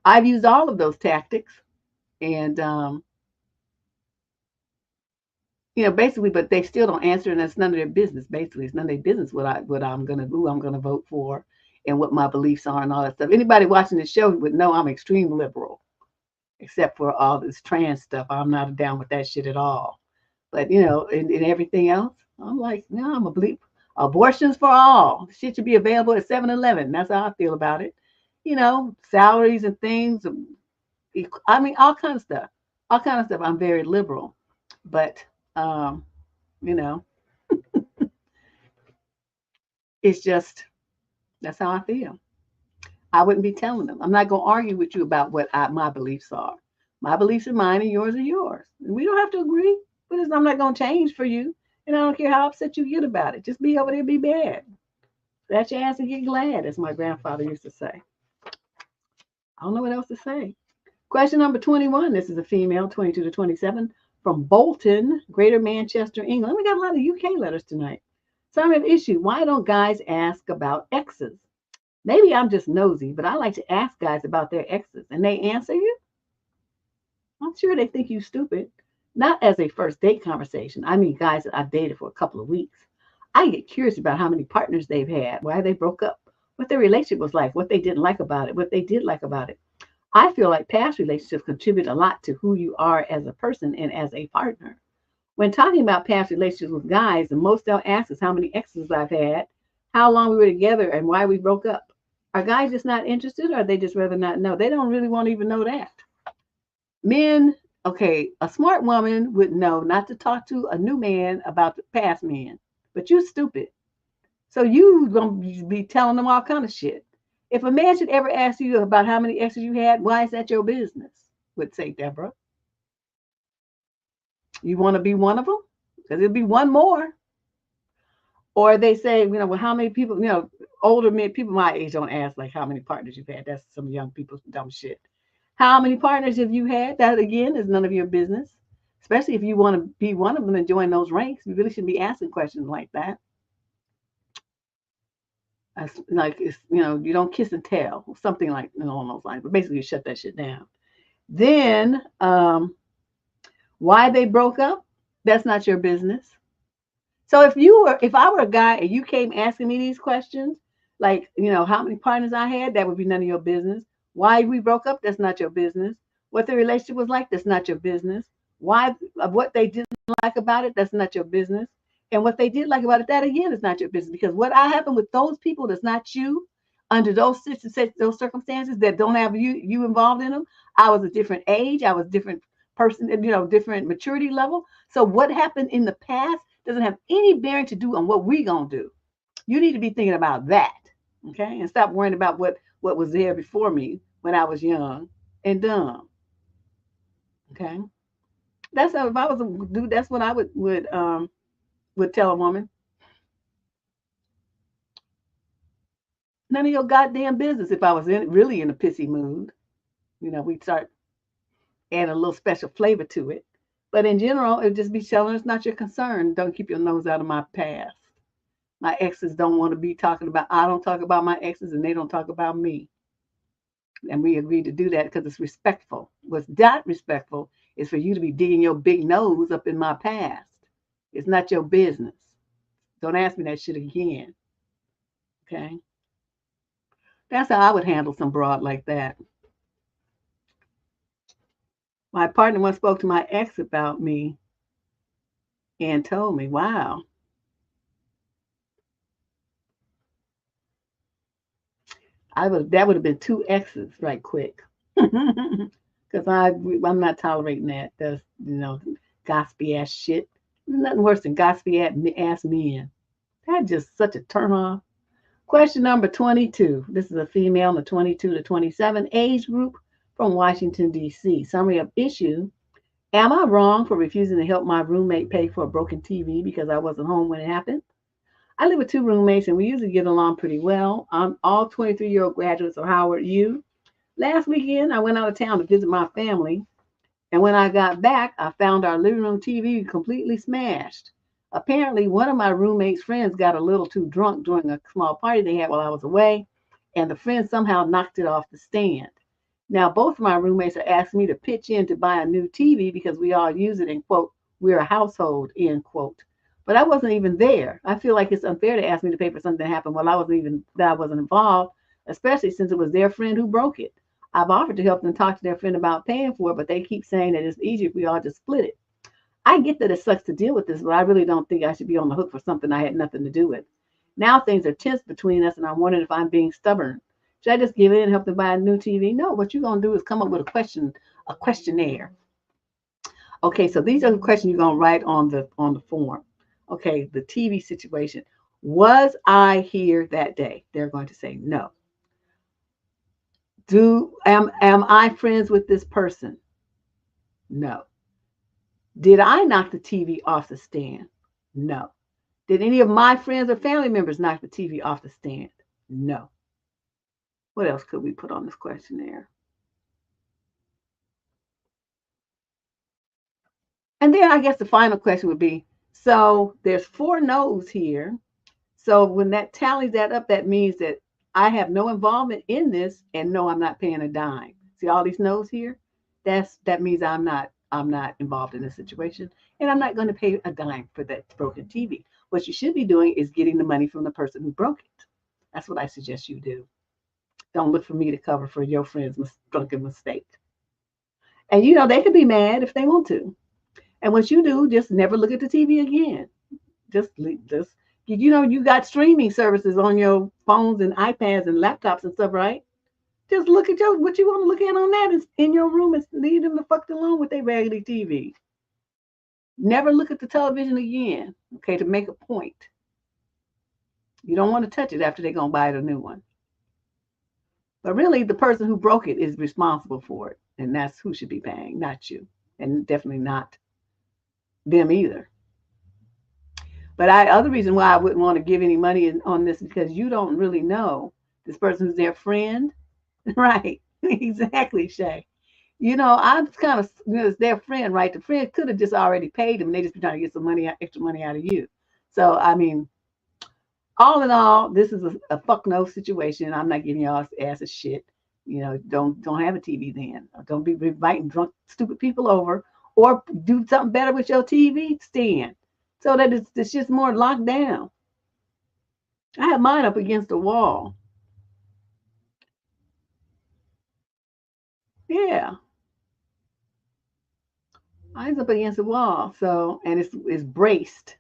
Speaker 1: I've used all of those tactics and, basically, but they still don't answer and it's none of their business. Basically, it's none of their business who I'm going to vote for and what my beliefs are and all that stuff. Anybody watching this show would know I'm extreme liberal, except for all this trans stuff. I'm not down with that shit at all. But, in everything else, I'm like, no, I'm a bleep. Abortions for all. Shit should be available at 7-Eleven. That's how I feel about it. Salaries and things. I mean, all kinds of stuff. All kinds of stuff. I'm very liberal. But, you know, it's just, that's how I feel. I wouldn't be telling them. I'm not going to argue with you about what my beliefs are. My beliefs are mine and yours are yours. And we don't have to agree, but I'm not going to change for you. And I don't care how upset you get about it. Just be over there, be bad. Scratch your ass and get glad, as my grandfather used to say. I don't know what else to say. Question number 21. This is a female, 22 to 27, from Bolton, Greater Manchester, England. We got a lot of UK letters tonight. Summary of issue. Why don't guys ask about exes? Maybe I'm just nosy, but I like to ask guys about their exes, and they answer you. I'm sure they think you stupid. Not as a first date conversation. I mean, guys that I've dated for a couple of weeks. I get curious about how many partners they've had, why they broke up, what their relationship was like, what they didn't like about it, what they did like about it. I feel like past relationships contribute a lot to who you are as a person and as a partner. When talking about past relationships with guys, the most they'll ask is how many exes I've had, how long we were together, and why we broke up. Are guys just not interested, or they just rather not know? They don't really want to even know that. Men, okay, a smart woman would know not to talk to a new man about the past man, but you stupid. So you gonna be telling them all kind of shit. If a man should ever ask you about how many exes you had, why is that your business? Would say Deborah. You want to be one of them? Because it'll be one more. Or they say, well, how many people, older men, people my age don't ask like how many partners you've had. That's some young people's dumb shit. How many partners have you had? That again is none of your business. Especially if you want to be one of them and join those ranks. You really shouldn't be asking questions like that. Like it's you don't kiss and tell, something like along those lines. But basically, you shut that shit down. Then why they broke up? That's not your business. So if I were a guy and you came asking me these questions, like how many partners I had, that would be none of your business. Why we broke up? That's not your business. What the relationship was like? That's not your business. Why what they didn't like about it? That's not your business. And what they did like about it, that again is not your business. Because what happened with those people that's not you, under those circumstances that don't have you involved in them. I was a different age. I was a different person. Different maturity level. So what happened in the past doesn't have any bearing to do on what we're gonna do. You need to be thinking about that, okay, and stop worrying about what was there before me when I was young and dumb. Okay, that's how, if I was a dude, that's what I would tell a woman. None of your goddamn business. If I was really in a pissy mood, we'd start adding a little special flavor to it. But in general, it'd just be telling us not your concern. Don't keep your nose out of my past. My exes don't want to be talking about, I don't talk about my exes and they don't talk about me. And we agreed to do that because it's respectful. What's not respectful is for you to be digging your big nose up in my past. It's not your business. Don't ask me that shit again. Okay? That's how I would handle some broad like that. My partner once spoke to my ex about me and told me, wow, that would have been two exes right quick. Because I'm not tolerating that. That's gossipy ass shit. There's nothing worse than gossipy ass men. That's just such a turn off. Question number 22. This is a female in the 22 to 27 age group from Washington, D.C. Summary of issue. Am I wrong for refusing to help my roommate pay for a broken TV because I wasn't home when it happened? I live with two roommates and we usually get along pretty well. I'm all 23-year-old graduates of Howard U. Last weekend, I went out of town to visit my family, and when I got back, I found our living room TV completely smashed. Apparently, one of my roommate's friends got a little too drunk during a small party they had while I was away, and the friend somehow knocked it off the stand. Now, both of my roommates are asking me to pitch in to buy a new TV because we all use it, and quote, we're a household, end quote. But I wasn't even there. I feel like it's unfair to ask me to pay for something that happened while I wasn't involved, especially since it was their friend who broke it. I've offered to help them talk to their friend about paying for it, but they keep saying that it's easier if we all just split it. I get that it sucks to deal with this, but I really don't think I should be on the hook for something I had nothing to do with. Now things are tense between us, and I'm wondering if I'm being stubborn. Should I just give in and help them buy a new TV? No, what you're gonna do is come up with a questionnaire. Okay, so these are the questions you're gonna write on the form. Okay, the TV situation. Was I here that day? They're going to say no. Am I friends with this person? No. Did I knock the TV off the stand? No. Did any of my friends or family members knock the TV off the stand? No. What else could we put on this questionnaire? And then I guess the final question would be, so there's 4 no's here. So when that tallies that up, that means that I have no involvement in this, and no, I'm not paying a dime. See all these no's here? That means I'm not involved in this situation, and I'm not going to pay a dime for that broken TV. What you should be doing is getting the money from the person who broke it. That's what I suggest you do. Don't look for me to cover for your friend's drunken mistake. And they can be mad if they want to. And what you do, just never look at the TV again. Just You know, you got streaming services on your phones and iPads and laptops and stuff, right? Just look at what you want to look at on that is in your room and leave them the fuck alone with their raggedy TV. Never look at the television again, okay, to make a point. You don't want to touch it after they're going to buy a new one. But really, the person who broke it is responsible for it. And that's who should be paying, not you. And definitely not them either. But other reason why I wouldn't want to give any money on this is because you don't really know this person who's their friend. Right. Exactly, Shay. You know, I'm kind of, you know, it's their friend, right? The friend could have just already paid them and they just be trying to get some money, extra money out of you. So, I mean, all in all, this is a fuck no situation. I'm not giving y'all ass a shit. You know, don't have a TV then. Don't be inviting drunk, stupid people over, or do something better with your TV stand so that it's just more locked down. I have mine up against the wall. Yeah, mine's up against the wall. So, and it's braced.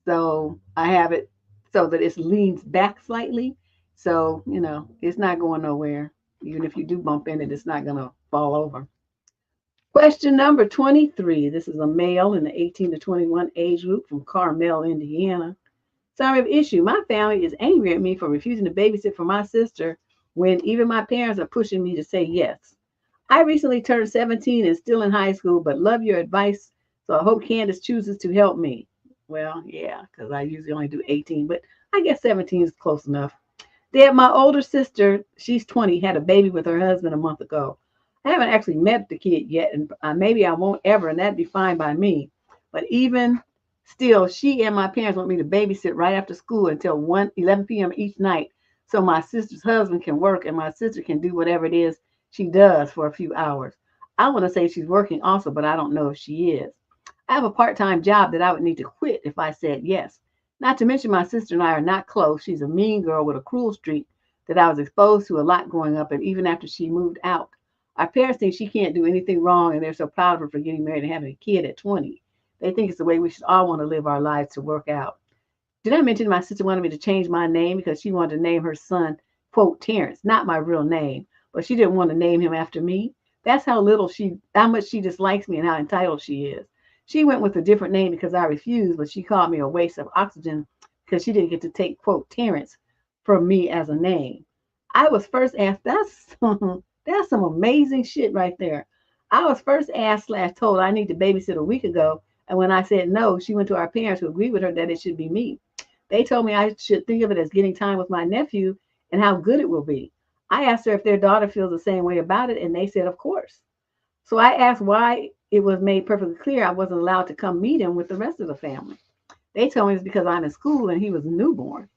Speaker 1: So I have it so that it leans back slightly. So, you know, it's not going nowhere. Even if you do bump in it, it's not going to fall over. Question number 23. This is a male in the 18 to 21 age group from Carmel, Indiana. Summary of issue. My family is angry at me for refusing to babysit for my sister when even my parents are pushing me to say yes. I recently turned 17 and still in high school, but love your advice. So I hope Candace chooses to help me. Well, yeah, because I usually only do 18, but I guess 17 is close enough. Dad, my older sister, she's 20, had a baby with her husband a month ago. I haven't actually met the kid yet, and maybe I won't ever, and that'd be fine by me. But even still, she and my parents want me to babysit right after school until 11 p.m. each night so my sister's husband can work and my sister can do whatever it is she does for a few hours. I want to say she's working also, but I don't know if she is. I have a part-time job that I would need to quit if I said yes. Not to mention my sister and I are not close. She's a mean girl with a cruel streak that I was exposed to a lot growing up and even after she moved out. Our parents think she can't do anything wrong and they're so proud of her for getting married and having a kid at 20. They think it's the way we should all want to live our lives to work out. Did I mention my sister wanted me to change my name because she wanted to name her son, quote, Terrence, not my real name, but she didn't want to name him after me. That's how much she dislikes me and how entitled she is. She went with a different name because I refused, but she called me a waste of oxygen because she didn't get to take, quote, Terrence from me as a name. I was first asked, that's some amazing shit right there. I was first asked / told I need to babysit a week ago. And when I said no, she went to our parents who agreed with her that it should be me. They told me I should think of it as getting time with my nephew and how good it will be. I asked her if their daughter feels the same way about it, and they said, of course. So I asked why it was made perfectly clear I wasn't allowed to come meet him with the rest of the family. They told me it's because I'm in school and he was a newborn.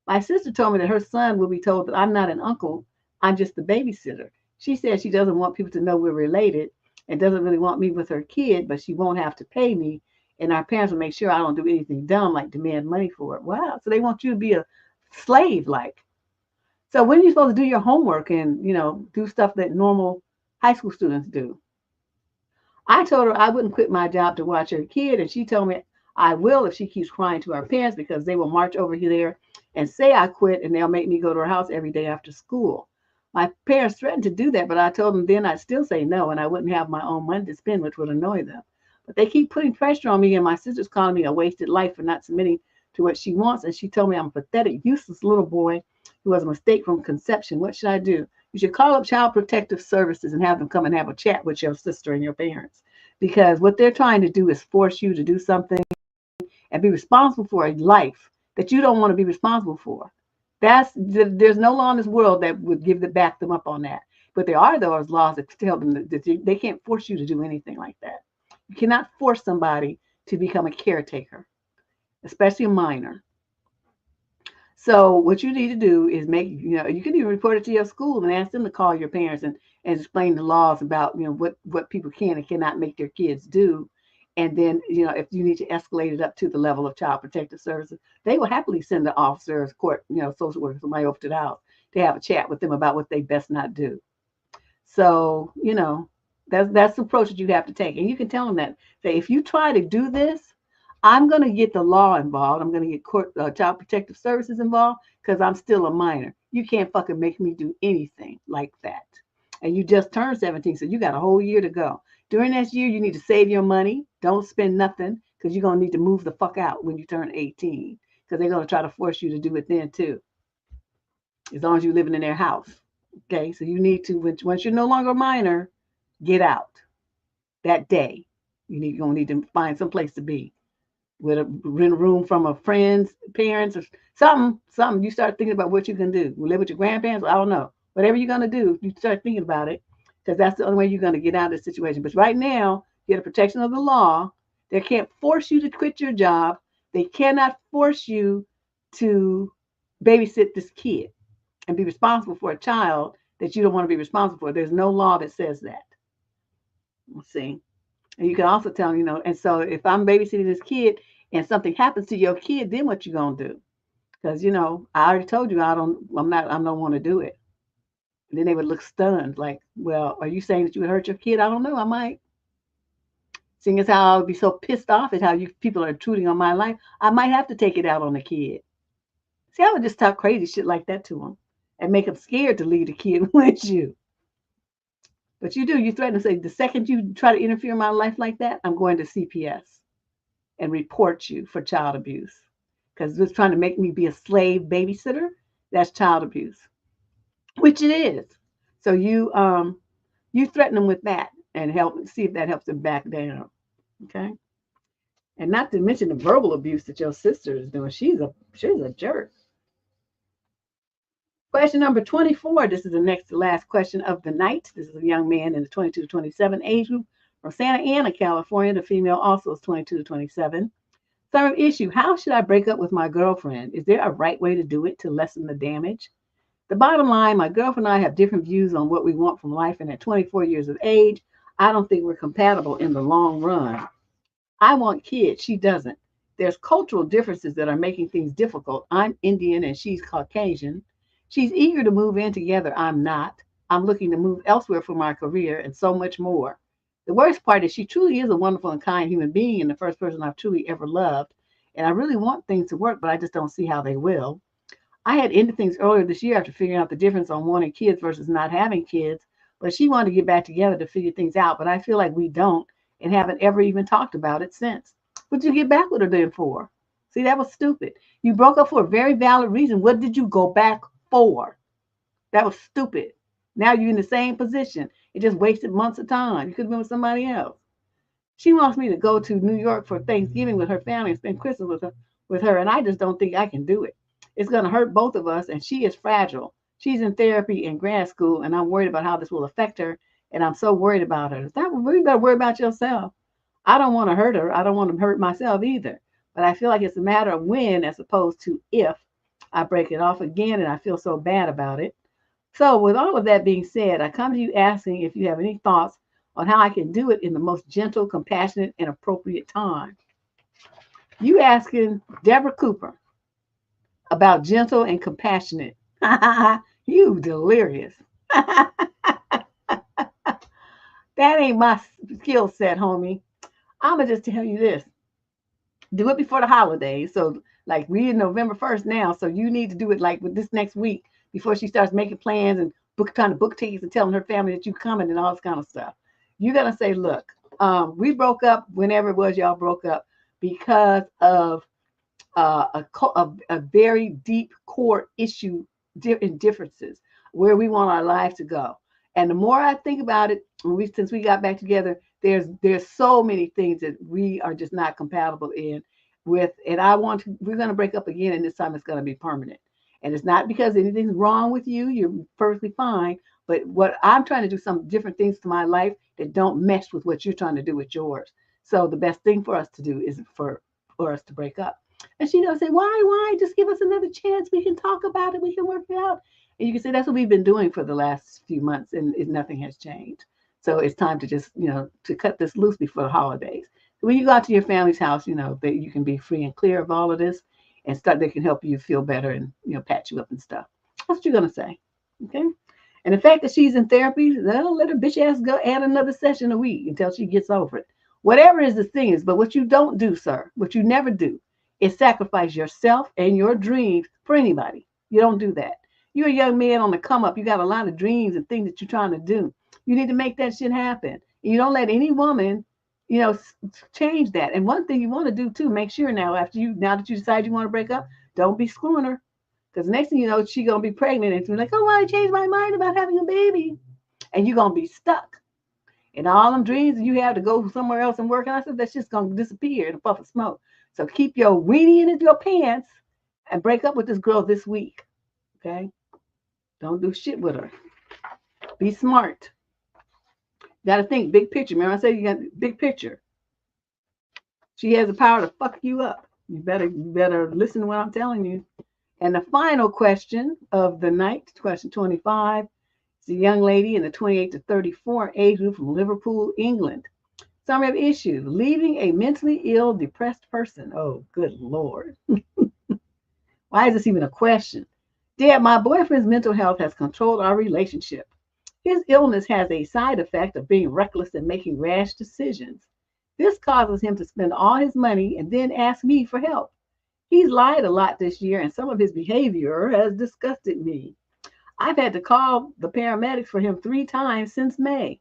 Speaker 1: My sister told me that her son will be told that I'm not an uncle, I'm just the babysitter. She said she doesn't want people to know we're related and doesn't really want me with her kid, but she won't have to pay me. And our parents will make sure I don't do anything dumb like demand money for it. Wow. So they want you to be a slave like. So when are you supposed to do your homework and, you know, do stuff that normal high school students do? I told her I wouldn't quit my job to watch her kid, and she told me I will if she keeps crying to our parents because they will march over there and say I quit, and they'll make me go to her house every day after school. My parents threatened to do that, but I told them then I'd still say no, and I wouldn't have my own money to spend, which would annoy them. But they keep putting pressure on me, and my sister's calling me a wasted life for not submitting to what she wants, and she told me I'm a pathetic, useless little boy who was a mistake from conception. What should I do? You should call up Child Protective Services and have them come and have a chat with your sister and your parents. Because what they're trying to do is force you to do something and be responsible for a life that you don't want to be responsible for. There's no law in this world that would back them up on that. But there are those laws that tell them that they can't force you to do anything like that. You cannot force somebody to become a caretaker, especially a minor. So what you need to do is you can even report it to your school and ask them to call your parents and explain the laws about, what people can and cannot make their kids do. And then, if you need to escalate it up to the level of Child Protective Services, they will happily send the officers, court, social worker, somebody over to the house to have a chat with them about what they best not do. So, that's the approach that you have to take. And you can tell them that, say, if you try to do this, I'm going to get the law involved. I'm going to get court, child protective services involved because I'm still a minor. You can't fucking make me do anything like that. And you just turned 17, so you got a whole year to go. During that year, you need to save your money. Don't spend nothing because you're going to need to move the fuck out when you turn 18 because they're going to try to force you to do it then too, as long as you're living in their house. Okay, so you need to, once you're no longer a minor, get out that day. You're going to need to find some place to be with rent a room from a friend's parents or something. You start thinking about what you can do. You live with your grandparents. I don't know. Whatever you're going to do, you start thinking about it because that's the only way you're going to get out of this situation. But right now, you get the protection of the law. They can't force you to quit your job. They cannot force you to babysit this kid and be responsible for a child that you don't want to be responsible for. There's no law that says that. Let's see. And you can also tell them, and so if I'm babysitting this kid and something happens to your kid, then what you gonna do? Because I already told you I don't want to do it. And then they would look stunned, like, well, are you saying that you would hurt your kid? I don't know, I might. Seeing as how I would be so pissed off at how you people are intruding on my life, I might have to take it out on the kid. See, I would just talk crazy shit like that to them and make them scared to leave the kid with you. But you threaten to say, the second you try to interfere in my life like that, I'm going to CPS and report you for child abuse. Because it's trying to make me be a slave babysitter, that's child abuse, which it is. So you threaten them with that and see if that helps them back down. Okay. And not to mention the verbal abuse that your sister is doing. She's a jerk. Question number 24. This is the next to last question of the night. This is a young man in the 22 to 27 age group from Santa Ana, California. The female also is 22 to 27. Third issue, how should I break up with my girlfriend? Is there a right way to do it to lessen the damage? The bottom line, my girlfriend and I have different views on what we want from life, and at 24 years of age, I don't think we're compatible in the long run. I want kids. She doesn't. There's cultural differences that are making things difficult. I'm Indian and she's Caucasian. She's eager to move in together. I'm not. I'm looking to move elsewhere for my career and so much more. The worst part is she truly is a wonderful and kind human being and the first person I've truly ever loved. And I really want things to work, but I just don't see how they will. I had ended things earlier this year after figuring out the difference on wanting kids versus not having kids. But she wanted to get back together to figure things out. But I feel like we don't and haven't ever even talked about it since. What'd you get back with her then for? See, that was stupid. You broke up for a very valid reason. What did you go back for? That was stupid. Now you're in the same position. It just wasted months of time. You could have been with somebody else. She wants me to go to New York for Thanksgiving with her family and spend Christmas with her, and I just don't think I can do it. It's going to hurt both of us, and she is fragile. She's in therapy in grad school, and I'm worried about how this will affect her, and I'm so worried about her. You better worry about yourself. I don't want to hurt her. I don't want to hurt myself either. But I feel like it's a matter of when as opposed to if I break it off again, and I feel so bad about it. So with all of that being said, I come to you asking if you have any thoughts on how I can do it in the most gentle, compassionate, and appropriate time. You asking Deborrah Cooper about gentle and compassionate. You delirious. That ain't my skill set, homie. I'm going to just tell you this. Do it before the holidays. So like we're in November 1st now. So you need to do it like with this next week before she starts making plans and trying to book tickets and telling her family that you're coming and all this kind of stuff. You're going to say, look, we broke up whenever it was y'all broke up because of a very deep core issue in differences where we want our lives to go. And the more I think about it, since we got back together, there's so many things that we are just not compatible in with. And we're going to break up again. And this time it's going to be permanent. And it's not because anything's wrong with you. You're perfectly fine. But what I'm trying to do some different things to my life that don't mesh with what you're trying to do with yours. So the best thing for us to do is for us to break up. And she does say, why? Just give us another chance. We can talk about it. We can work it out. And you can say that's what we've been doing for the last few months, and nothing has changed. So it's time to just, to cut this loose before the holidays. So when you go out to your family's house, that you can be free and clear of all of this and they can help you feel better and, pat you up and stuff. That's what you're going to say. Okay. And the fact that she's in therapy, let her bitch ass go add another session a week until she gets over it. Whatever is the thing is, but what you don't do, sir, what you never do is sacrifice yourself and your dreams for anybody. You don't do that. You're a young man on the come up. You got a lot of dreams and things that you're trying to do. You need to make that shit happen. And you don't let any woman, change that. And one thing you want to do too, make sure now that you decide you want to break up, don't be screwing her. Because next thing you know, she's gonna be pregnant and she's like, oh, I changed my mind about having a baby. And you're gonna be stuck. And all them dreams that you have to go somewhere else and work, and I said that's just gonna disappear in a puff of smoke. So keep your weenie in your pants and break up with this girl this week. Okay? Don't do shit with her. Be smart. Got to think big picture. Remember, I said you got big picture. She has the power to fuck you up. You better listen to what I'm telling you. And the final question of the night, question 25, is a young lady in the 28 to 34 age group from Liverpool, England. Summary of issues: leaving a mentally ill, depressed person. Oh, good Lord. Why is this even a question? Dad, my boyfriend's mental health has controlled our relationship. His illness has a side effect of being reckless and making rash decisions. This causes him to spend all his money and then ask me for help. He's lied a lot this year, and some of his behavior has disgusted me. I've had to call the paramedics for him 3 times since May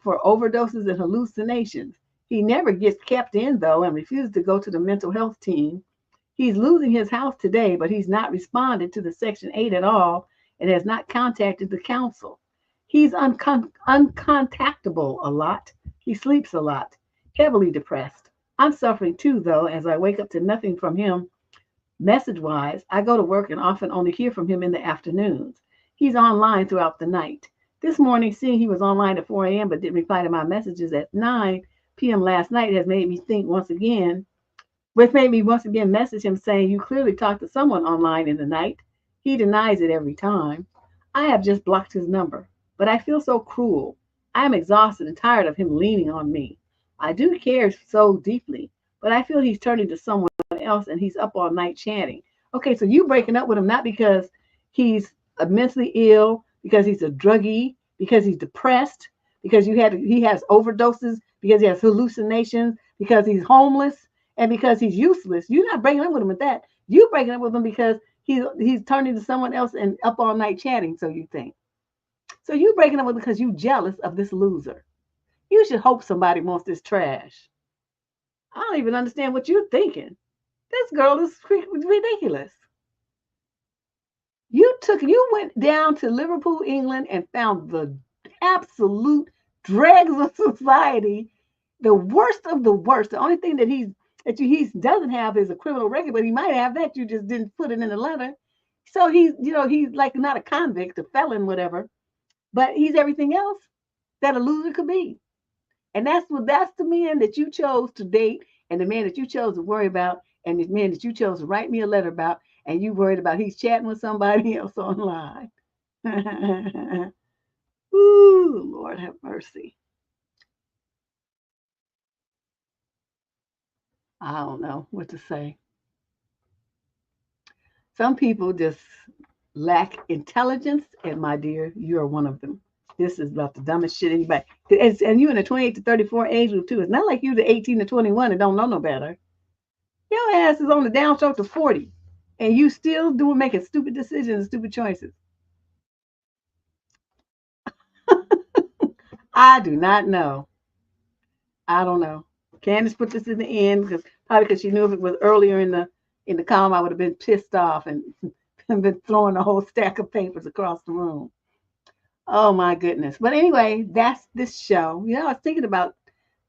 Speaker 1: for overdoses and hallucinations. He never gets kept in, though, and refuses to go to the mental health team. He's losing his house today, but he's not responded to the Section 8 at all and has not contacted the council. He's uncontactable a lot. He sleeps a lot, heavily depressed. I'm suffering too, though, as I wake up to nothing from him message-wise. I go to work and often only hear from him in the afternoons. He's online throughout the night. This morning, seeing he was online at 4 a.m. but didn't reply to my messages at 9 p.m. last night has made me once again message him saying, you clearly talked to someone online in the night. He denies it every time. I have just blocked his number, but I feel so cruel. I am exhausted and tired of him leaning on me. I do care so deeply, but I feel he's turning to someone else and he's up all night chatting. Okay, so you breaking up with him not because he's mentally ill, because he's a druggie, because he's depressed, because he has overdoses, because he has hallucinations, because he's homeless, and because he's useless. You're not breaking up with him at that. You're breaking up with him because he's turning to someone else and up all night chatting, so you think. So you breaking up with him because you're jealous of this loser. You should hope somebody wants this trash. I don't even understand what you're thinking. This girl is ridiculous. You went down to Liverpool, England, and found the absolute dregs of society, the worst of the worst. The only thing that he doesn't have is a criminal record, but he might have that. You just didn't put it in the letter. So he's like not a convict, a felon, whatever, but he's everything else that a loser could be. And that's the man that you chose to date, and the man that you chose to worry about, and the man that you chose to write me a letter about, and you worried about he's chatting with somebody else online. Ooh, Lord have mercy. I don't know what to say. Some people just lack intelligence, and my dear, you're one of them. This is about the dumbest shit anybody. And you in the 28 to 34 age group too. It's not like you the 18 to 21 and don't know no better. Your ass is on the downstroke to 40, and you still making stupid decisions and stupid choices. I do not know. I don't know. Candace put this in the end because she knew if it was earlier in the column, I would have been pissed off and been throwing the whole stack of papers across the room. Oh my goodness. But anyway, that's this show. I was thinking about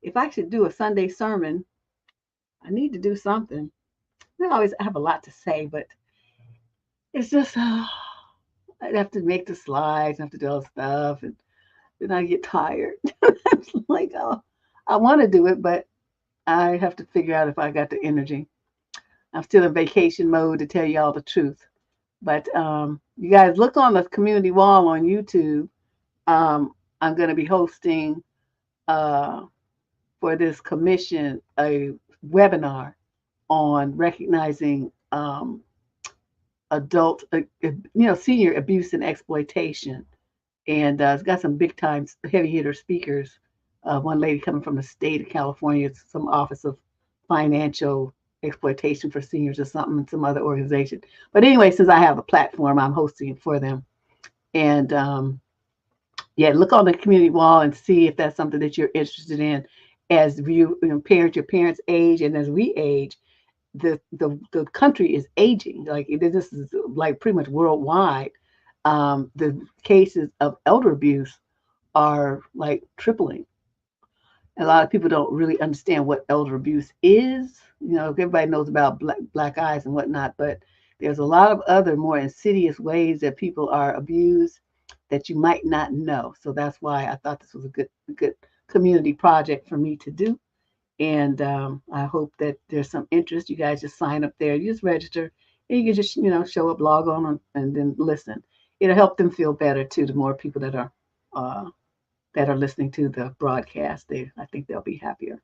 Speaker 1: if I should do a Sunday sermon. I need to do something. I always have a lot to say, but it's just I'd have to make the slides, I have to do all the stuff, and then I get tired. It's like, oh, I want to do it, but I have to figure out if I got the energy. I'm still in vacation mode, to tell you all the truth. But you guys look on the community wall on YouTube. I'm going to be hosting for this commission a webinar on recognizing adult, senior abuse and exploitation. And it's got some big time heavy hitter speakers one lady coming from the state of California, it's some office of financial exploitation for seniors or something, and some other organization. But anyway, since I have a platform, I'm hosting it for them. And yeah, look on the community wall and see if that's something that you're interested in. As parents, your parents age, and as we age, the country is aging. Like this is like pretty much worldwide. The cases of elder abuse are like tripling. A lot of people don't really understand what elder abuse is. Everybody knows about black eyes and whatnot, but there's a lot of other more insidious ways that people are abused that you might not know. So that's why I thought this was a good community project for me to do. And I hope that there's some interest. You guys just sign up there, you just register, and you can just show up, log on, and then listen. It'll help them feel better too. The more people that are listening to the broadcast, I think they'll be happier.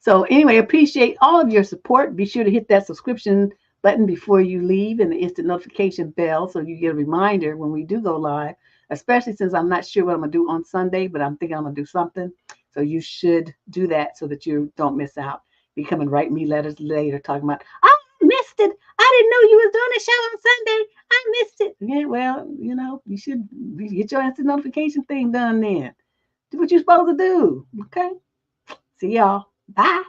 Speaker 1: So anyway, appreciate all of your support. Be sure to hit that subscription button before you leave and the instant notification bell so you get a reminder when we do go live, especially since I'm not sure what I'm going to do on Sunday, but I'm thinking I'm going to do something. So you should do that so that you don't miss out. Be coming write me letters later talking about, I missed it. I didn't know you was doing a show on Sunday. I missed it. Yeah, well, you should get your instant notification thing done then. Do what you're supposed to do. Okay. See y'all. Bye.